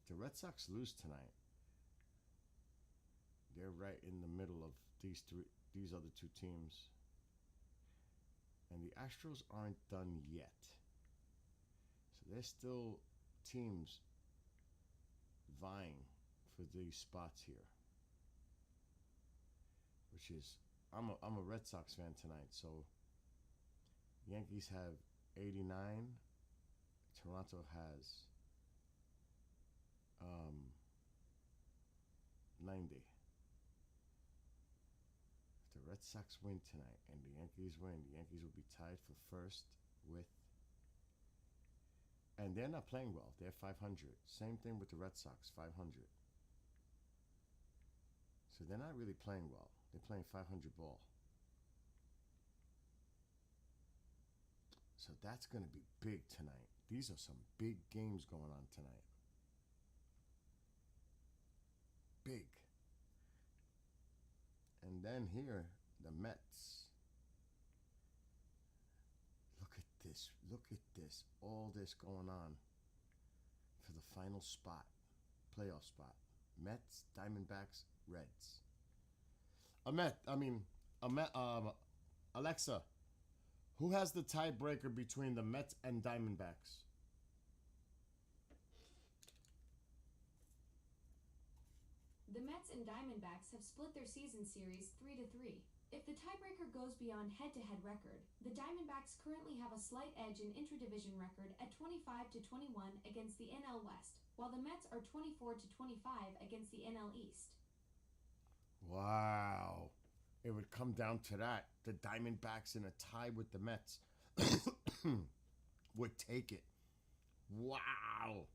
If the Red Sox lose tonight, they're right in the middle of these other two teams. And the Astros aren't done yet. So So there's still teams vying for these spots here. Which is, I'm a Red Sox fan tonight, so Yankees have 89. Toronto has 90. If the Red Sox win tonight and the Yankees win, the Yankees will be tied for first with, and they're not playing well. They're 500. Same thing with the Red Sox, 500. So they're not really playing well. They're playing 500 ball. So that's going to be big tonight. These are some big games going on tonight. Big. And then here, the Mets. Look at this. Look at this. All this going on for the final spot, playoff spot. Mets, Diamondbacks, Reds. Alexa, who has the tiebreaker between the Mets and Diamondbacks? The Mets and Diamondbacks have split their season series 3-3. If the tiebreaker goes beyond head-to-head record, the Diamondbacks currently have a slight edge in intra-division record at 25-21 against the NL West, while the Mets are 24-25 against the NL East. Wow. It would come down to that. The Diamondbacks in a tie with the Mets would take it. Wow.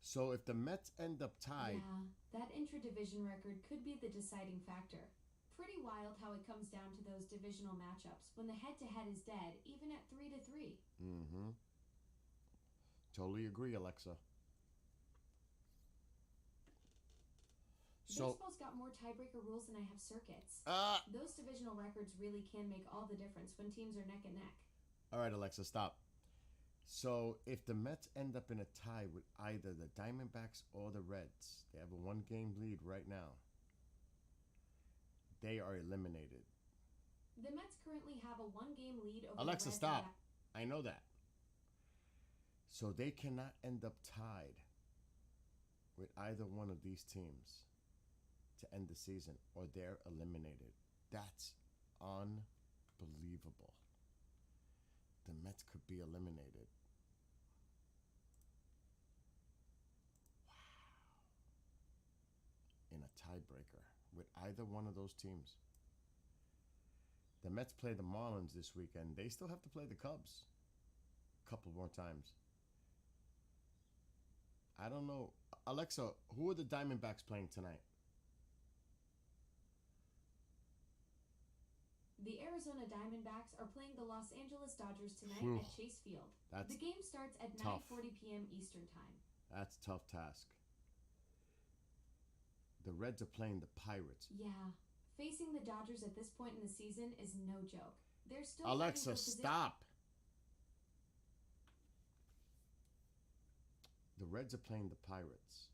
So if the Mets end up tied... Yeah, that intra-division record could be the deciding factor. Pretty wild how it comes down to those divisional matchups when the head-to-head is dead, even at 3-3. Mm-hmm. Totally agree, Alexa. So, Baseball's got more tiebreaker rules than I have circuits. Those divisional records really can make all the difference when teams are neck and neck. all right, Alexa, stop. So if the Mets end up in a tie with either the Diamondbacks or the Reds, they have a 1-game lead right now. They are eliminated. The Mets currently have a 1-game lead over Alexa, the Reds. stop. I know that. So they cannot end up tied with either one of these teams to end the season, or they're eliminated. That's unbelievable. The Mets could be eliminated. Wow. In a tiebreaker with either one of those teams. The Mets play the Marlins this weekend. They still have to play the Cubs a couple more times. I don't know. Alexa, who are the Diamondbacks playing tonight? The Arizona Diamondbacks are playing the Los Angeles Dodgers tonight Whew. at Chase Field. That's the game starts at tough. 9:40 p.m. Eastern Time. That's a tough task. The Reds are playing the Pirates. Yeah, facing the Dodgers at this point in the season is no joke. They're still Alexa, fighting for position- stop. The Reds are playing the Pirates.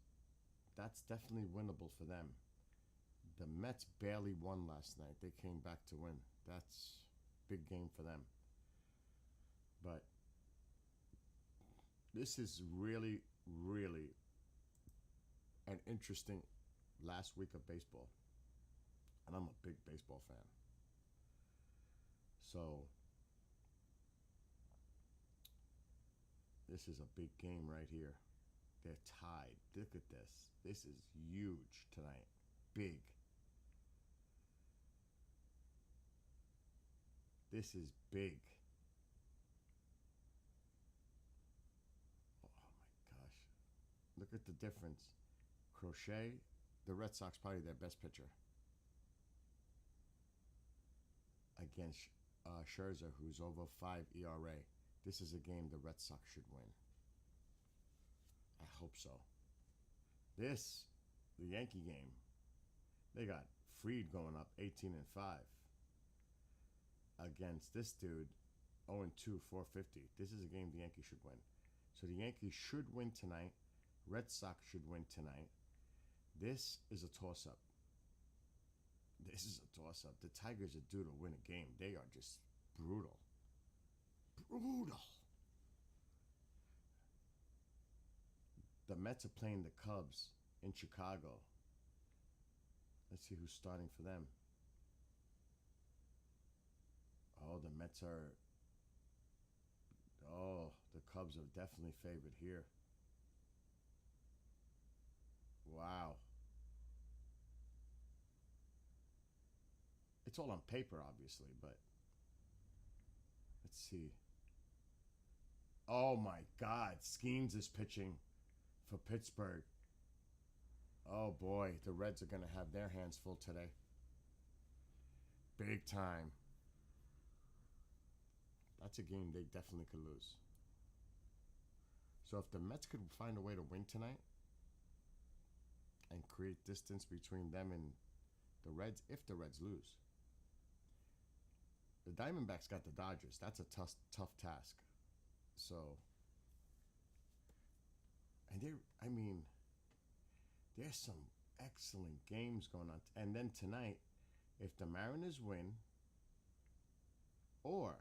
That's definitely winnable for them. The Mets barely won last night. They came back to win. That's a big game for them. But this is really, really an interesting last week of baseball. And I'm a big baseball fan. So this is a big game right here. They're tied. Look at this. This is huge tonight. Big. This is big. Oh my gosh. Look at the difference. Crochet, the Red Sox probably their best pitcher. Against Scherzer, who's over 5 ERA. This is a game the Red Sox should win. I hope so. This, the Yankee game, they got Fried going up 18-5 against this dude 0-2, 450. This is a game the Yankees should win. So the Yankees should win tonight. Red Sox should win tonight. This is a toss-up. This is a toss-up. The Tigers are due to win a game. They are just brutal. brutal. The Mets are playing the Cubs in Chicago. Let's see who's starting for them. Oh, the Mets are... Oh, the Cubs are definitely favored here. Wow. It's all on paper, obviously, but... Let's see. Oh, my God. Skeens is pitching for Pittsburgh. Oh, boy. The Reds are going to have their hands full today. Big time. That's a game they definitely could lose. So if the Mets could find a way to win tonight and create distance between them and the Reds, if the Reds lose, the Diamondbacks got the Dodgers. That's a tough task. So, and there's some excellent games going on. And then tonight, if the Mariners win, or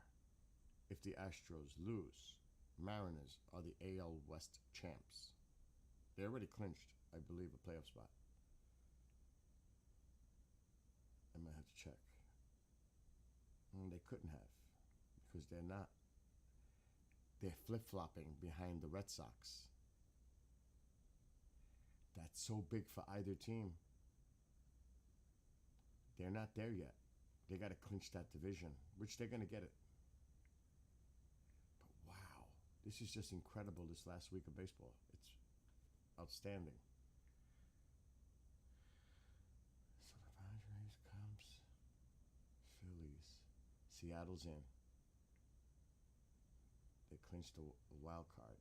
if the Astros lose, Mariners are the AL West champs. They already clinched, I believe, a playoff spot. I might have to check. They couldn't have, because they're not. They're flip-flopping behind the Red Sox. That's so big for either team. They're not there yet. They got to clinch that division, which they're going to get it. But wow, this is just incredible, this last week of baseball. It's outstanding. So the Padres, Cubs, Phillies. Seattle's in. They clinched a wild card.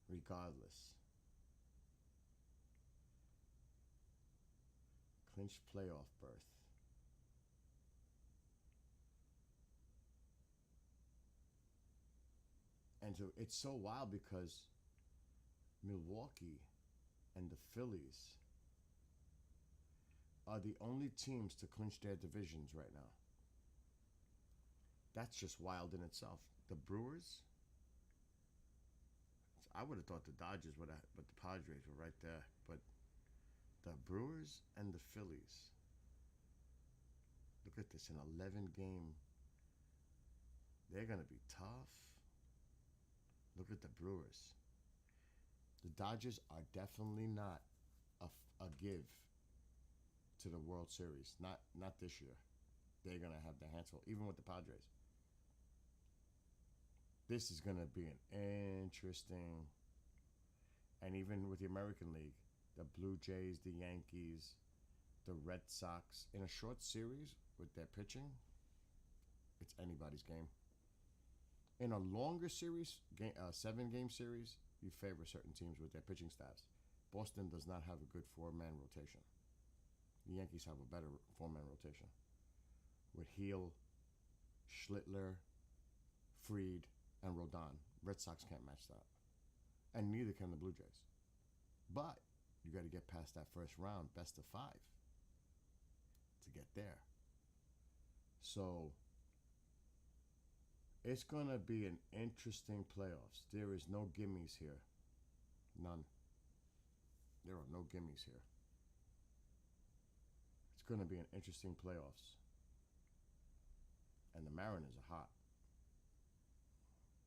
Regardless. Clinched playoff berth. And so it's so wild because Milwaukee and the Phillies are the only teams to clinch their divisions right now. That's just wild in itself. The Brewers, I would have thought the Dodgers would have, but the Padres were right there. But the Brewers and the Phillies, look at this, an 11-game. They're going to be tough. Look at the Brewers. The Dodgers are definitely not a give to the World Series. Not this year. They're going to have their hands full, even with the Padres. This is going to be an interesting, and even with the American League, the Blue Jays, the Yankees, the Red Sox, in a short series with their pitching, it's anybody's game. In a longer series, 7-game series, you favor certain teams with their pitching staffs. Boston does not have a good 4-man rotation. The Yankees have a better 4-man rotation. With Heel, Schlittler, Fried, and Rodon. Red Sox can't match that. And neither can the Blue Jays. But you got to get past that first round, best of 5, to get there. So it's going to be an interesting playoffs. There is no gimmies here. None. There are no gimmies here. It's going to be an interesting playoffs. And the Mariners are hot.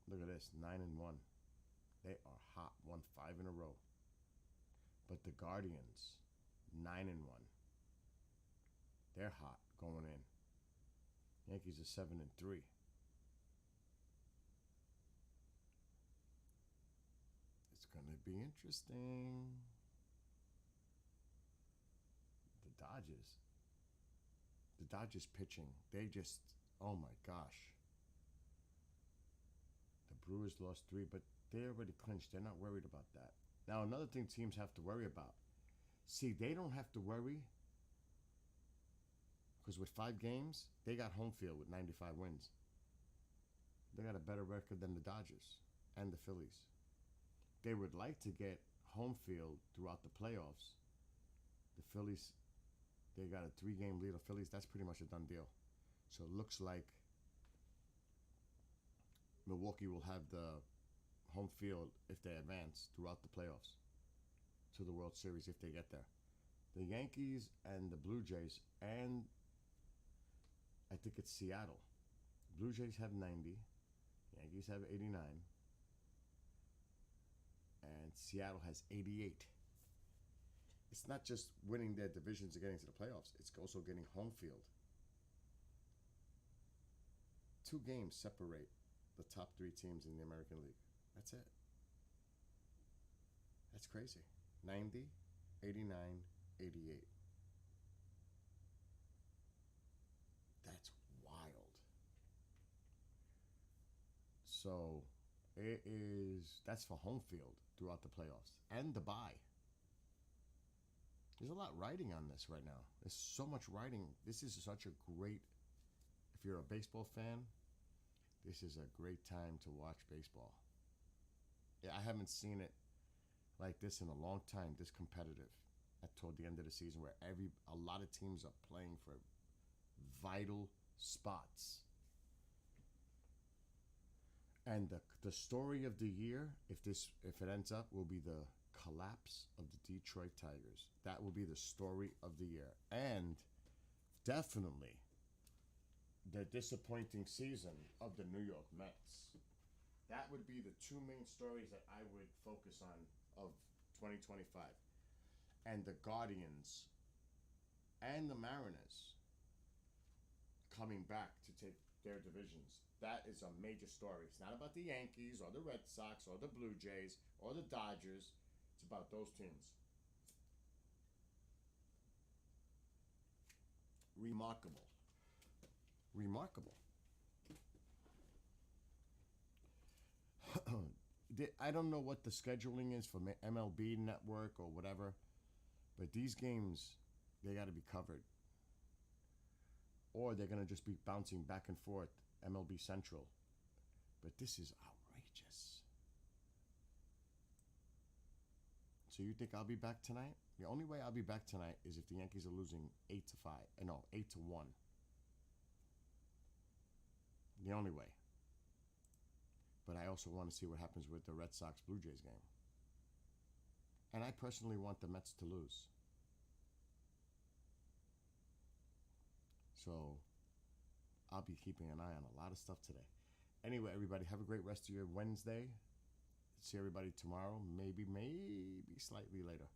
Look at this, 9-1. They are hot, won 5 in a row. But the Guardians, 9-1. They're hot going in. Yankees are 7-3. It's going to be interesting. The Dodgers pitching, they just, oh my gosh. The Brewers lost 3, but they already clinched. They're not worried about that. Now, another thing teams have to worry about. See, they don't have to worry because with 5 games, they got home field with 95 wins. They got a better record than the Dodgers and the Phillies. They would like to get home field throughout the playoffs. The Phillies, they got a 3-game lead of Phillies. That's pretty much a done deal. So it looks like Milwaukee will have the home field if they advance throughout the playoffs to the World Series if they get there. The Yankees and the Blue Jays, and I think it's Seattle. Blue Jays have 90, Yankees have 89, and Seattle has 88. It's not just winning their divisions and getting to the playoffs, it's also getting home field. 2 games separate the top 3 teams in the American League. That's it. That's crazy. 90, 89, 88. That's wild. So that's for home field throughout the playoffs and the bye. There's a lot riding on this right now. There's so much riding. This is such a great, if you're a baseball fan, this is a great time to watch baseball. Yeah, I haven't seen it like this in a long time, this competitive toward the end of the season, where a lot of teams are playing for vital spots. And the story of the year, if it ends up, will be the collapse of the Detroit Tigers. That will be the story of the year. And definitely the disappointing season of the New York Mets. That would be the 2 main stories that I would focus on of 2025. And the Guardians and the Mariners coming back to take their divisions. That is a major story. It's not about the Yankees or the Red Sox or the Blue Jays or the Dodgers. It's about those teams. Remarkable. Remarkable. I don't know what the scheduling is for MLB Network or whatever, but these games, they got to be covered. Or they're going to just be bouncing back and forth, MLB Central. But this is outrageous. So you think I'll be back tonight? The only way I'll be back tonight is if the Yankees are losing 8-1. The only way. But I also want to see what happens with the Red Sox Blue Jays game. And I personally want the Mets to lose. So I'll be keeping an eye on a lot of stuff today. Anyway, everybody, have a great rest of your Wednesday. See everybody tomorrow, maybe slightly later.